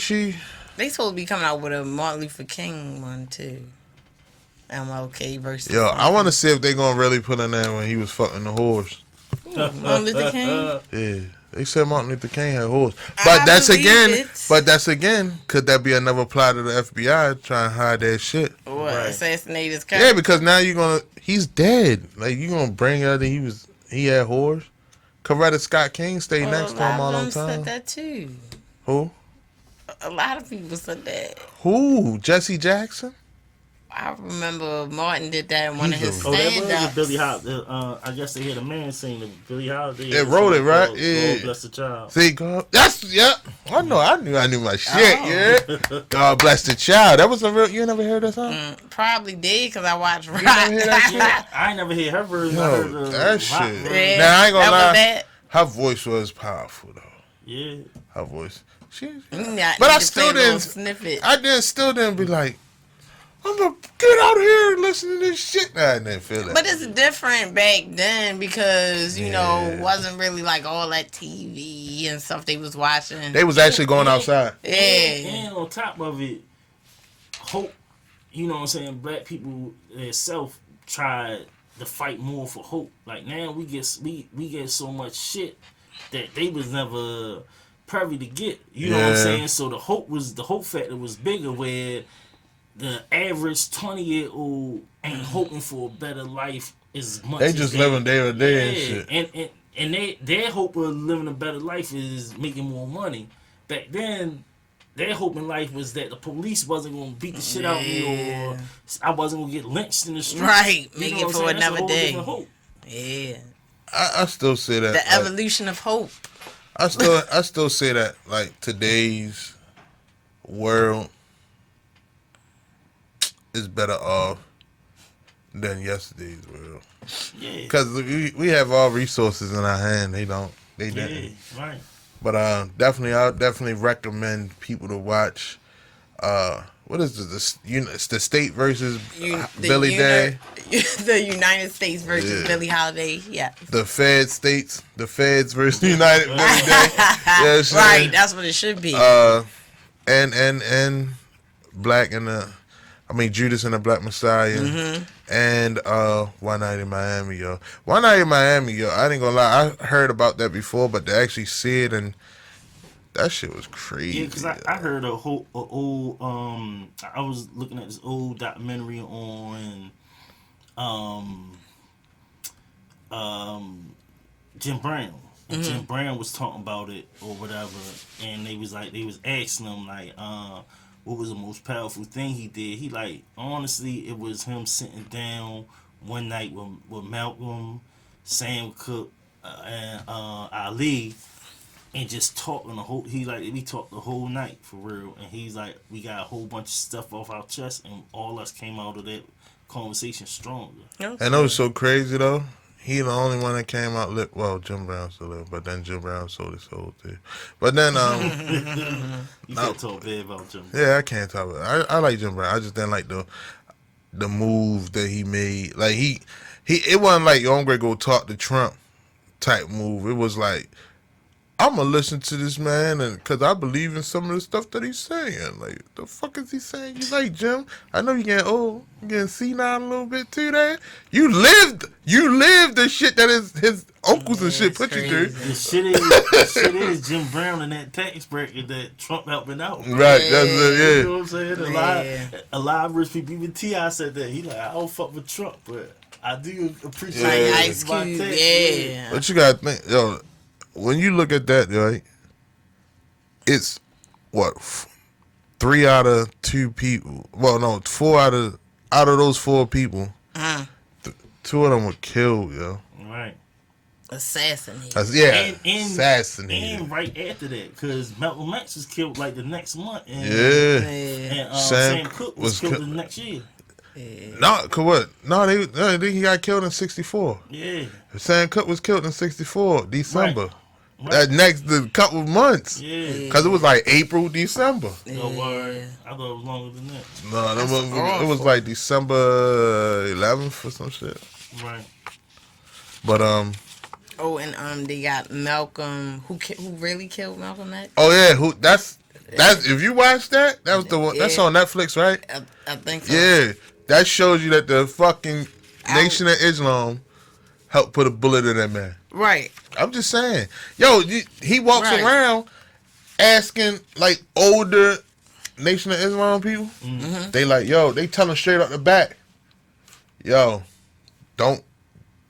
They supposed to be coming out with a Martin Luther King one too. MLK versus. yo, I want to see if they gonna really put in there when he was fucking the horse. Martin Luther King. Yeah, they said Martin Luther King had horse, but that's again. Could that be another plot of the FBI trying to hide that shit? What? Right. Assassinate his Yeah, character. because now he's dead. Like, you gonna bring out that he had horse. Coretta Scott King stayed next to him all the A lot of them time. said that too. Who? A lot of people said that. Who? Jesse Jackson? I remember Martin did that in one of his Oh, that was stand-ups. Billie Holiday. I guess they had a man sing the Billie Holiday. They wrote it, right? Yeah. God bless the child. See, God, I know. I knew my shit. Yeah. God bless the child. That was a real. You never heard that song? Probably did because I watched Rock. never hear that shit? Yeah, I ain't never heard her version. I heard Yo, the that rock shit. version. Yeah, Now, I ain't gonna that lie. was that. Her voice was powerful though. Yeah. Her voice. Yeah, But I need to still play a little didn't. Snippet. Still didn't be like, I'm gonna get out here and listen to this shit. Nah, I didn't feel that. But it's different back then because, you know, Yeah. wasn't really like all that TV and stuff they was watching. They was actually going outside. yeah. And on top of it, hope, you know what I'm saying, black people themselves tried to fight more for hope. Like now we get so much shit that they was never privy to get. You know what I'm Yeah. saying? So the hope factor was bigger where the average 20-year-old ain't hoping for a better life as much. They as just living day to day and shit. And their hope of living a better life is making more money. Back then, their hope in life was that the police wasn't going to beat the shit out of me or I wasn't going to get lynched in the street. Right. You Make know it what for I'm saying? That's a another whole day. different hope. Yeah. I still say that. The evolution of hope. I still say that like today's world is better off than yesterday's world. Yeah. Because we have all resources in our hand. They don't. They didn't. Yeah, right. But I'll definitely recommend people to watch. What is this? It's the State versus Billy Day. The United States versus Billie Holiday. Yeah. The Feds versus United Billy Day. Yeah, right. That's what it should be. And Black and Judas and the Black Messiah. And One Night in Miami, yo. One Night in Miami, yo. I ain't gonna lie. I heard about that before, but to actually see it and that shit was crazy. Yeah, because I heard a old I was looking at this old documentary on Jim Brown. And Jim Brown was talking about it or whatever, and they was asking him like, what was the most powerful thing he did? He like, honestly, it was him sitting down one night with Malcolm, Sam Cooke, and Ali, and just talking we talked the whole night for real. And he's like, we got a whole bunch of stuff off our chest, and all us came out of that conversation stronger. And it was so crazy though. He the only one that came out lit. Well, Jim Brown still lived, but then Jim Brown sold his soul too. But then you can't talk bad about Jim Brown. Yeah, I can't talk about it. I like Jim Brown. I just didn't like the move that he made. Like he it wasn't like your homeboy go talk to Trump type move. It was like, I'm gonna listen to this man, and because I believe in some of the stuff that he's saying. Like, the fuck is he saying? You like, Jim? I know you getting old, you getting senile a little bit too. There, you lived the shit that his uncles and shit put you through. The shit is Jim Brown and that tax bracket that Trump helping out. Right, that's it. Yeah. You know what I'm saying? A lot of rich people. Even T.I. said that. He like, I don't fuck with Trump, but I do appreciate Ice Cube. Yeah. But you gotta think, yo. When you look at that, right, it's what 3 out of 2 people. Well, no, 4 out of those 4 people, 2 of them were killed, yo. Right. Assassinated. Assassinated. And right after that, because Malcolm X was killed like the next month. And, yeah. And Sam Cooke was killed the next year. No, what? No, he got killed in '64. Yeah. Sam Cooke was killed in '64, December. Right. That next couple of months. Yeah. Because it was like April, December. No worry. I thought it was longer than that. No, it was like December 11th or some shit. Right. But Oh, and they got Malcolm. Who really killed Malcolm X? Oh yeah, that's if you watch that was the one that's on Netflix, right? I think so. Yeah, that shows you that the fucking Nation of Islam helped put a bullet in that man. Right. I'm just saying, yo, he walks around asking like older Nation of Islam people. Mm-hmm. They like, yo, they tell him straight up the back, yo, don't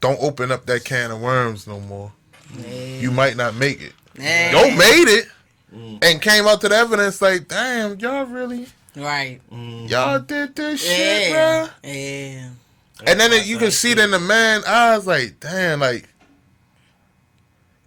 open up that can of worms no more. You might not make it. Yo made it and came out to the evidence like, damn, y'all really, right? Y'all did this shit, bro. Yeah. And then you can see it in the man's eyes, like, damn, like.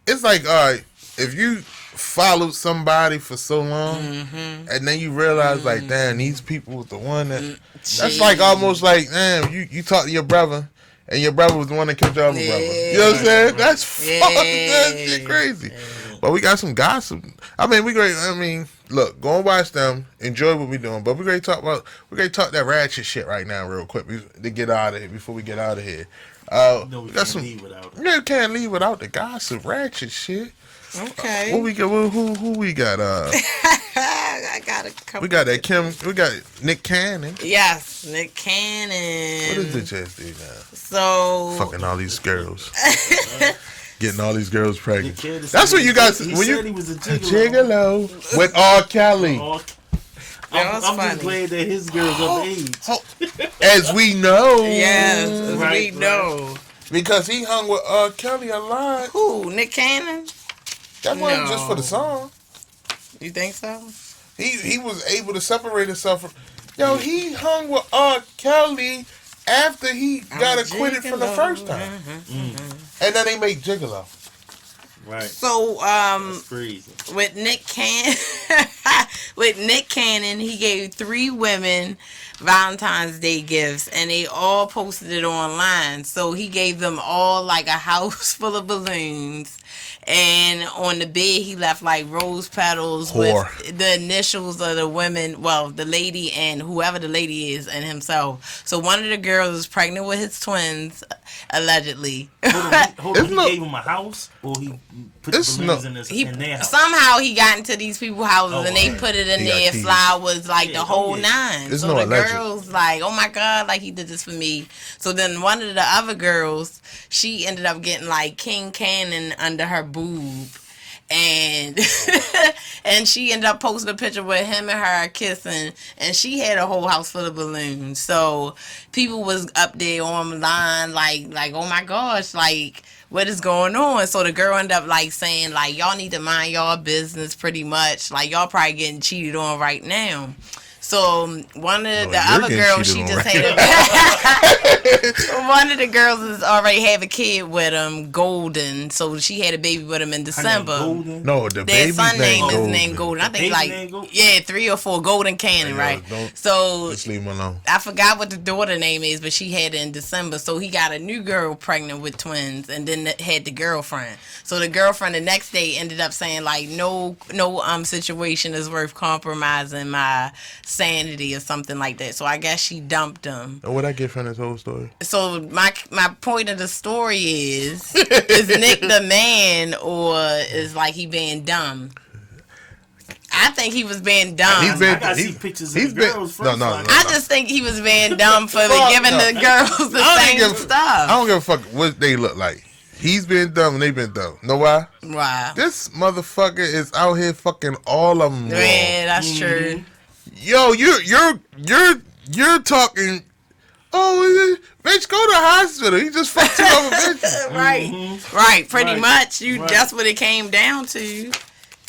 It's like, all right, if you followed somebody for so long, and then you realize, like, damn, these people was the one that... That's like almost like, damn, you talk to your brother, and your brother was the one that killed your other brother. You know what I'm saying? That's fucked. That shit crazy. But we got some gossip. Look, go and watch them. Enjoy what we doing. But we're going to talk that ratchet shit right now real quick to get out of here, before we get out of here. No, we can't leave without it. You can't leave without the gossip, ratchet shit. Okay. What we got? Who we got? I got a couple. We got that Kim. We got Nick Cannon. Yes, Nick Cannon. What is bitch ass dude now? So fucking all these girls, getting all these girls pregnant. That's what you got. He when said he was a gigolo. With R. Kelly. I'm just glad that his girl's of age. As we know. Yes, as we know. Because he hung with R. Kelly a lot. Who? Nick Cannon? That wasn't just for the song. You think so? He was able to separate himself from... Yo, he hung with R. Kelly after he got acquitted from the first time. And then they make Gigolo. Right. So, That's crazy. with Nick Cannon, he gave 3 women Valentine's Day gifts, and they all posted it online. So he gave them all like a house full of balloons, and on the bed he left like rose petals with the initials of the women, well, the lady and whoever the lady is, and himself. So one of the girls was pregnant with his twins, allegedly. Hold on, he gave him a house, or he put the balloons in their house? Somehow he got into these people's houses and they put it in their flowers, like the whole nine. So the girls like, oh my God, like he did this for me. So then one of the other girls, she ended up getting like King Cannon under her boob. And and she ended up posting a picture with him and her kissing, and she had a whole house full of balloons. So people was up there online like oh my gosh, like what is going on? So the girl ended up like saying like, y'all need to mind y'all business, pretty much, like y'all probably getting cheated on right now. So one of the other girls, she just had one of the girls is already have a kid with him, Golden. So she had a baby with him in December. No, the baby's son name Golden. is named Golden. I think like 3 or 4 Golden Cannon, right? So just leave him alone. I forgot what the daughter name is, but she had it in December. So he got a new girl pregnant with twins, and then had the girlfriend. So the girlfriend the next day ended up saying like, no situation is worth compromising my sanity or something like that. So I guess she dumped him. And what I get from this whole story? So my point of the story is Nick the man, or is like he being dumb? I think he was being dumb. I gotta see pictures of the girls first. No. I just think he was being dumb for giving the girls the same stuff. I don't give a fuck what they look like. He's been dumb and they been dumb. Know why? Why? This motherfucker is out here fucking all of them. Yeah, that's true. Yo, you're talking. Oh, bitch, go to the hospital. He just fucked 2 other bitches. Right. Pretty much. That's what it came down to.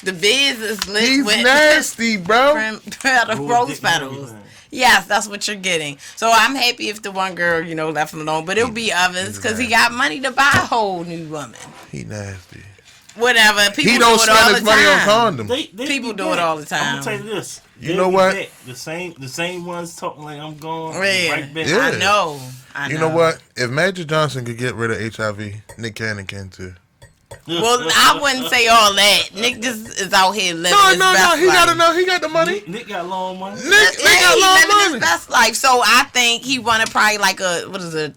The biz is lit. He's with nasty, bro. Rose petals. Yes, that's what you're getting. So I'm happy if the one girl, left him alone. But it'll be others because he got money to buy a whole new woman. He nasty. Whatever. People he don't do it spend all his the money time. on condoms. People do it all the time. I'm gonna tell you this. You know what? The same ones talking like I'm going right back. I know. You know what? If Magic Johnson could get rid of HIV, Nick Cannon can too. Well, I wouldn't say all that. Nick just is out here living his best life. He gotta know. He got the money. Nick got long money. Nick got long money. His best life. So I think he wanted probably like a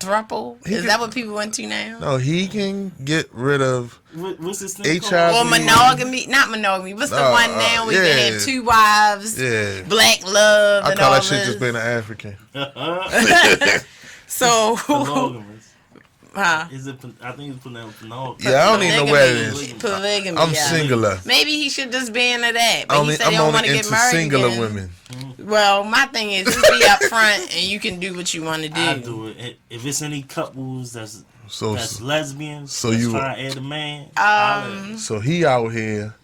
throuple. Is that what people into now? No, he can get rid of what's this thing HIV or monogamy. Not monogamy. What's the one now where you can have 2 wives? Yeah. Black love. I call that shit just being an African. So. Is it? I think it's pronounced polygamy. Yeah, I don't even know where it is. Polygamy. I'm singular. Maybe he should just be into that. But he said he don't want to get married singular again. women. Well, my thing is just be up front and you can do what you want to do. I do it. If it's any couples that's lesbians, so you trying to add a man. So he out here.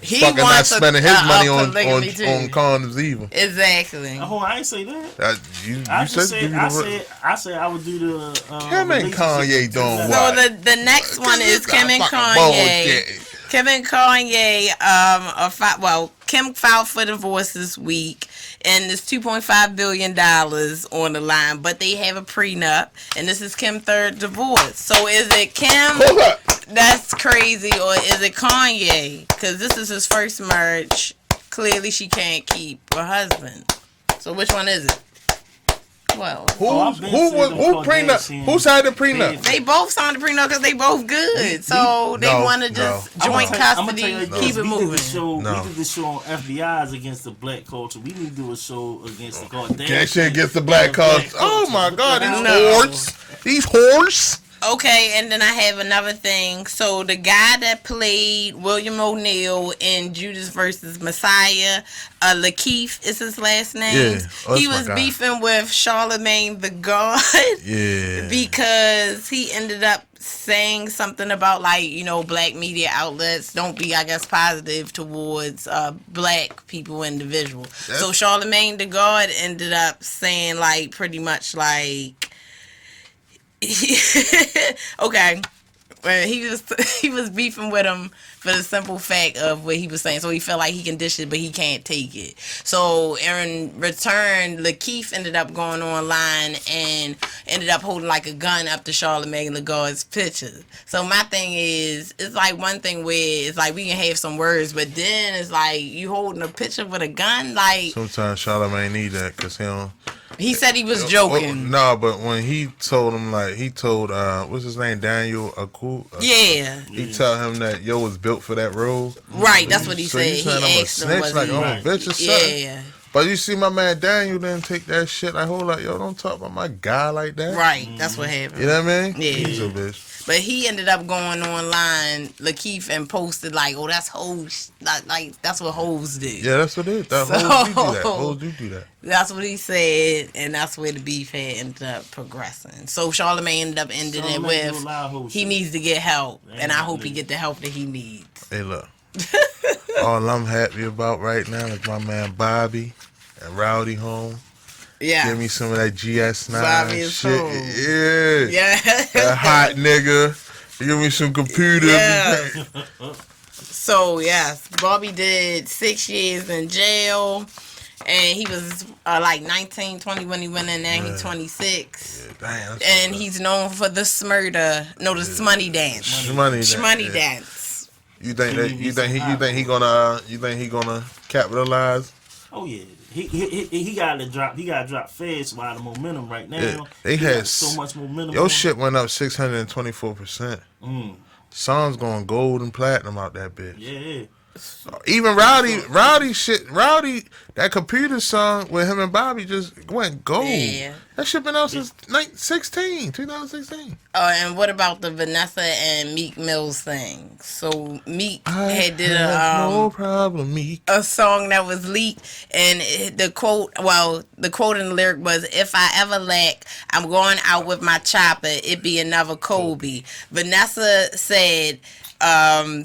He fucking not wants spending his money on condoms either. Exactly. Oh, I ain't say that. I said I would do the. Kim and Kanye don't watch. So the next one is Kim and Kanye. Kim and Kanye, Kim filed for divorce this week, and there's $2.5 billion on the line, but they have a prenup, and this is Kim's 3rd divorce. So is it Kim? That's crazy, or is it Kanye? Because this is his first marriage. Clearly, she can't keep her husband. So which one is it? Well, who prenup? Who signed the prenup? They both signed the prenup because they both good. So they want to just joint custody, keep it moving. We did the show on FBI's against the black culture. We need to do a show against the Kardashians. That shit against the black culture. Oh my God, these whores. Okay, and then I have another thing. So the guy that played William O'Neill in Judas versus Messiah, Lakeith is his last name. Yeah. He was beefing with Charlemagne the God. Yeah. Because he ended up saying something about black media outlets don't be, I guess, positive towards black people individual. So Charlemagne the God ended up saying pretty much Okay. When he was beefing with him for the simple fact of what he was saying. So he felt like he can dish it, but he can't take it. So in return, Lakeith ended up going online and ended up holding like a gun up to Charlamagne Lagarde's picture. So my thing is, it's like one thing where it's like we can have some words, but then it's like you holding a picture with a gun. Like Sometimes Charlamagne need that because he don't. he said he was joking. No, but when he told him, like, he told, what's his name, Daniel Aku? Yeah. He tell him that yo was built for that role. Right, that's what he So said. you He saying I'm a asked him, snitch, was like, he... I'm a bitch or something? Yeah. But you see my man Daniel didn't take that shit. Like, hold up, yo, don't talk about my guy like that. Right, that's what happened. You know what I mean? Yeah. He's a bitch. But he ended up going online, Lakeith, and posted like, "Oh, that's hoes. Like that's what hoes do." Yeah, that's what it is. That hoes do that. Hoes do that. That's what he said, and that's where the beef had ended up progressing. So Charlamagne ended up ending it with, he needs to get help, and I hope he get the help that he needs. Hey, look. All I'm happy about right now is my man Bobby and Rowdy home. Yeah. Give me some of that GS9 Bobby is shit. home. Yeah. Yeah. That hot nigga. Give me some computers. Yeah. So, yes, Bobby did 6 years in jail. And he was like 19, 20 when he went in there. He's 26. Yeah, damn. And he's known for the smurder. No, the smoney dance. Shmoney dance. You think he gonna capitalize? Oh yeah, he got to drop. He got to drop fast while the momentum right now. Yeah, they had so much momentum. Your shit went up 624%. Songs going gold and platinum out that bitch. Yeah. Even Rowdy, that computer song with him and Bobby just went gold. Yeah. That shit been out since 2016. And what about the Vanessa and Meek Mills thing? So Meek had did no problem, Meek. a song that was leaked, and the quote in the lyric was, "If I ever lack, I'm going out with my chopper. It be another Kobe." Vanessa said.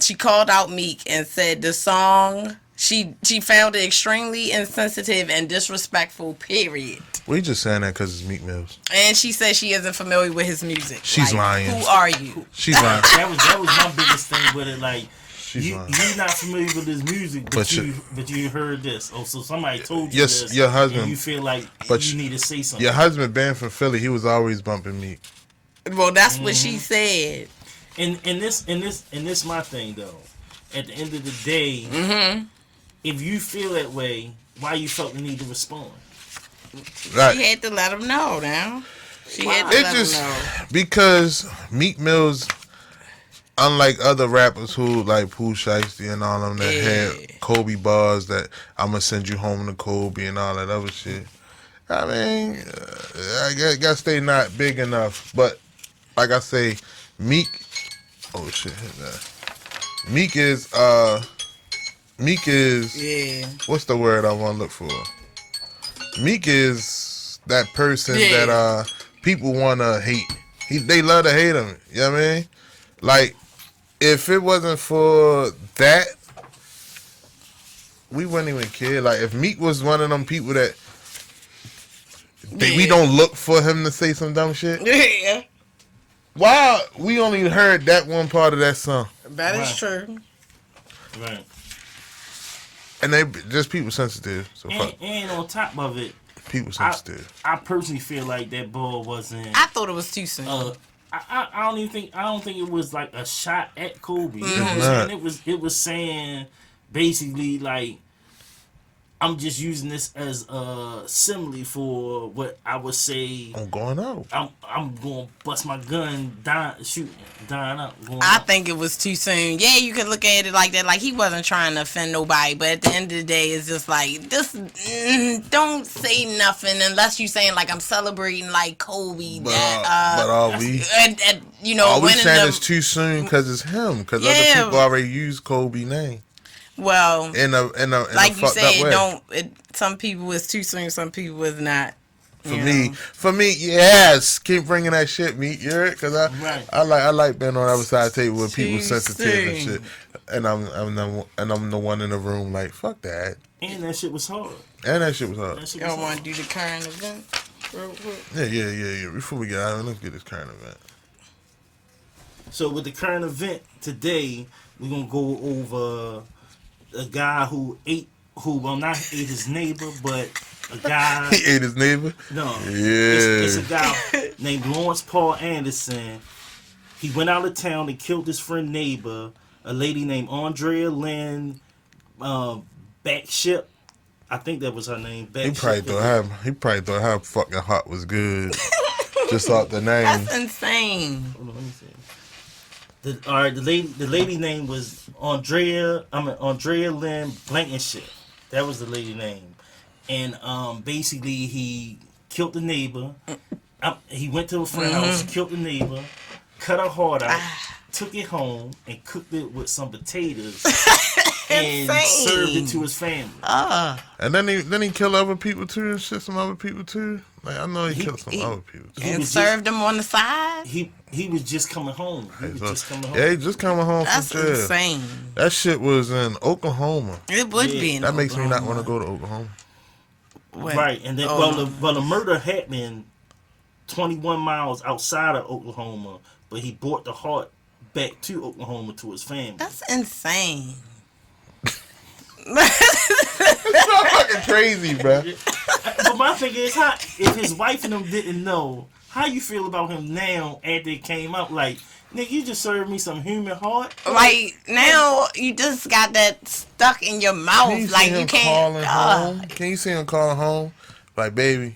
She called out Meek and said the song she found it extremely insensitive and disrespectful. Period. We just saying that because it's Meek Mills. And she said she isn't familiar with his music. She's lying. Who are you? She's lying. That was my biggest thing with it. Like you're not familiar with his music, but you heard this. Oh, so somebody told you this. Your husband. And you feel like you need to say something. Your husband banned from Philly. He was always bumping Meek. Well, that's what she said. And this my thing though. At the end of the day, if you feel that way, why you felt the need to respond? Right. She had to let him know now. She had to let him know. Because Meek Mills, unlike other rappers who like Pooh Shiesty and all of them that had Kobe bars that I'm gonna send you home to Kobe and all that other shit. I mean, I guess they not big enough. But like I say, Meek. Oh shit! Meek is what's the word I want to look for? Meek is that person that people want to hate. They love to hate him. You know what I mean? Like if it wasn't for that, we wouldn't even care. Like if Meek was one of them people that we don't look for him to say some dumb shit. Yeah. Wow, we only heard that one part of that song. That is true. Right. And they just people sensitive. So and on top of it, people sensitive. I personally feel like that ball wasn't. I thought it was too soon. I don't think it was like a shot at Kobe. Mm-hmm. It was saying basically like I'm just using this as a simile for what I would say. I'm going out. I'm going to bust my gun, dying up. I think it was too soon. Yeah, you could look at it like that. Like he wasn't trying to offend nobody, but at the end of the day, it's just like this. Don't say nothing unless you saying like I'm celebrating like Kobe. But are we? You know, are we saying it's too soon because it's him? Because other people already use Kobe name. Well, in a like you fucked up way. Some people it's too soon, some people it's not. For me, yes. Keep bringing that shit, Meek. You heard? Because I like being on the other side of the table with people sensitive and shit. And I'm the one in the room like fuck that. And that shit was hard. You don't want to do the current event? real quick? Yeah. Before we get out, let's get this current event. So with the current event today, we're gonna go over a guy who not ate his neighbor, but a guy. He ate his neighbor? No. Yeah. It's a guy named Lawrence Paul Anderson. He went out of town and killed his friend neighbor, a lady named Andrea Lynn Backship. I think that was her name. He probably thought her fucking heart was good. Just off the name. That's insane. Hold on, let me see. The lady name was Andrea Lynn Blankenship. That was the lady name. And basically he killed the neighbor. He went to a friend's house, killed the neighbor, cut her heart out, took it home, and cooked it with some potatoes. And served it to his family. And then he killed other people too and shit, some other people too. Like I know he killed some other people too. And served them on the side? He was just coming home. Yeah, he just coming home That's from jail. insane. That shit was in Oklahoma. It would be in That makes me not Oklahoma. want to go to Oklahoma. Right, and then the murder happened 21 miles outside of Oklahoma, but he brought the heart back to Oklahoma to his family. That's insane. It's so fucking crazy, bro. But my thing is, if his wife and them didn't know, how you feel about him now after it came out? Like, nigga, you just served me some human heart. Like, now you just got that stuck in your mouth. Like, you can't. Can you see him calling home? Like, baby,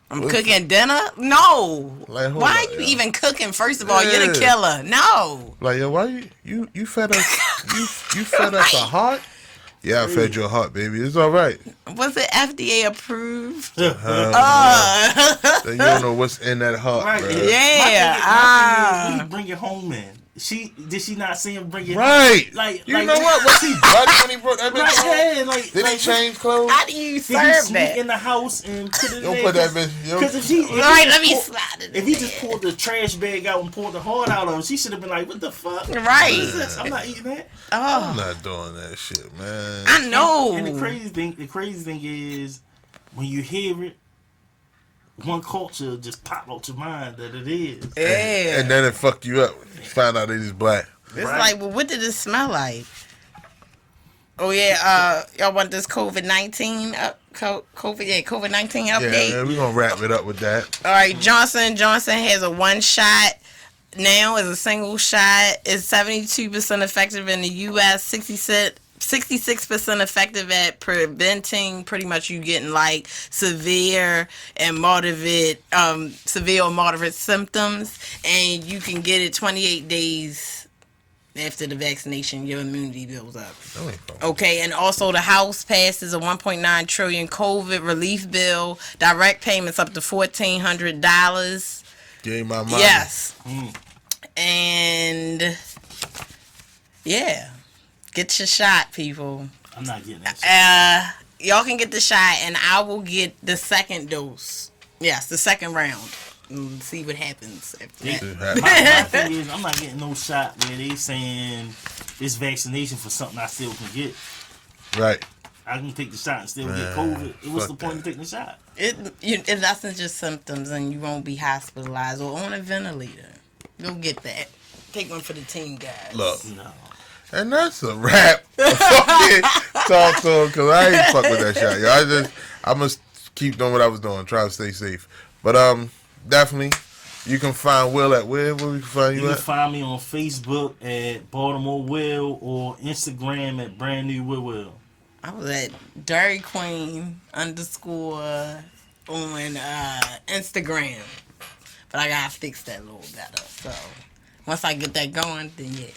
I'm cooking dinner? No. Like, hold why up, are you yo. even cooking? First of all, you're the killer. No. Like, yo, why you fed us you fed us a heart? Yeah, I fed you a heart, baby. It's all right. Was it FDA approved? Then you don't know what's in that heart, Right, bro. Yeah. My thing is, when you bring it home, man. Did she not see him bring it Right. home? Like, you know what? Was he bloody when he brought that bitch Right, home? yeah, like, Did he change clothes? How do you Did he serve sneak that? in the house and put it in Don't there? put that bitch. Because if he Let me slide it. If he just pulled the trash bag out and pulled the heart out of him, she should have been like, "What the fuck? Right. What is this? I'm not eating that." I'm Oh, not doing that shit, man. I know. And the crazy thing is, when you hear it, one culture just pop out your mind that it is. Yeah. And then it fucked you up. You find out they just black. It's Right. like, well, what did it smell like? Oh yeah, y'all want this COVID-19 COVID-19 update? Yeah, we're gonna wrap it up with that. All right, Johnson has a one shot now as a single shot. It's 72% effective in the U.S., 66% effective at preventing pretty much you getting like severe or moderate symptoms, and you can get it 28 days after the vaccination. Your immunity builds up. Okay, and also the House passes a $1.9 trillion COVID relief bill, direct payments up to $1,400. Give my money. Yes. And yeah, get your shot, people. I'm not getting that shit. Y'all can get the shot, and I will get the second dose. Yes, the second round. And see what happens after that. My thing is, I'm not getting no shot where they saying this vaccination for something I still can get. Right. I can take the shot and still get COVID. What's the point of taking the shot? It lessens your symptoms, and you won't be hospitalized or on a ventilator. Go get that. Take one for the team, guys. Look. No. And that's a wrap. Fucking talk to him, because I ain't fuck with that shot. Yo, I must keep doing what I was doing. Try to stay safe. But definitely, you can find Will at where we can find you You at? can find me on Facebook at Baltimore Will or Instagram at Brand New Will. I was at Dairy Queen _ on Instagram. But I gotta fix that a little better. So once I get that going, then yeah.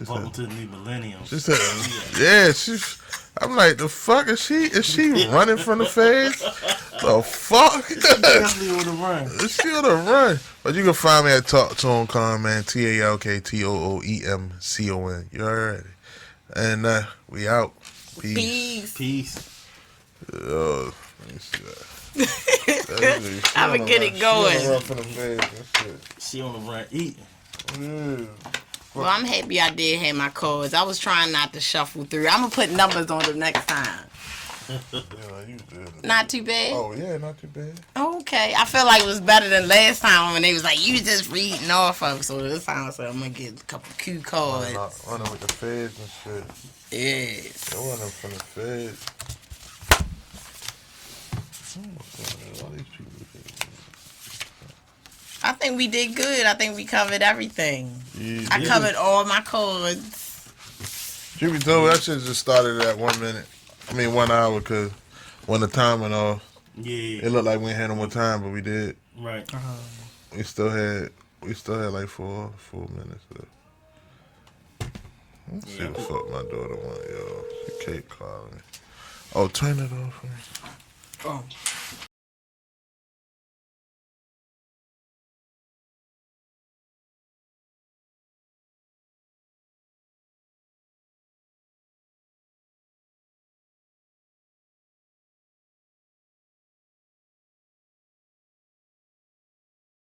Welcome to the new millennium. She said, yeah, I'm like, the fuck is she? Is she running from the feds? The fuck? Definitely on the run. Is she on the run? But you can find me at TalkTooEmCon, man. TalkTooEmCon. You heard it. And we out. Peace. Peace. Let me see that. I'ma get it going. She on the run from the feds and shit. She on the run eating. Yeah. Well, I'm happy I did have my cards. I was trying not to shuffle through. I'm gonna put numbers on them next time. Yeah, you did. Not too bad. Oh yeah, not too bad. Okay, I feel like it was better than last time when they was like, you just reading off of. So this time, so I'm gonna get a couple cue cards. Running with the feds and shit. Yes. They running from the feds. All these people. I think we did good. I think we covered everything. Yeah, I covered all my cards. Truth be told, that shit just started at 1 minute. 1 hour, because when the time went off, Yeah. it looked like we ain't had no more time, but we did. Right. We still had like 4 minutes left. Let's see what the fuck my daughter want, y'all. She keep calling me. Oh, turn it off for me. Oh.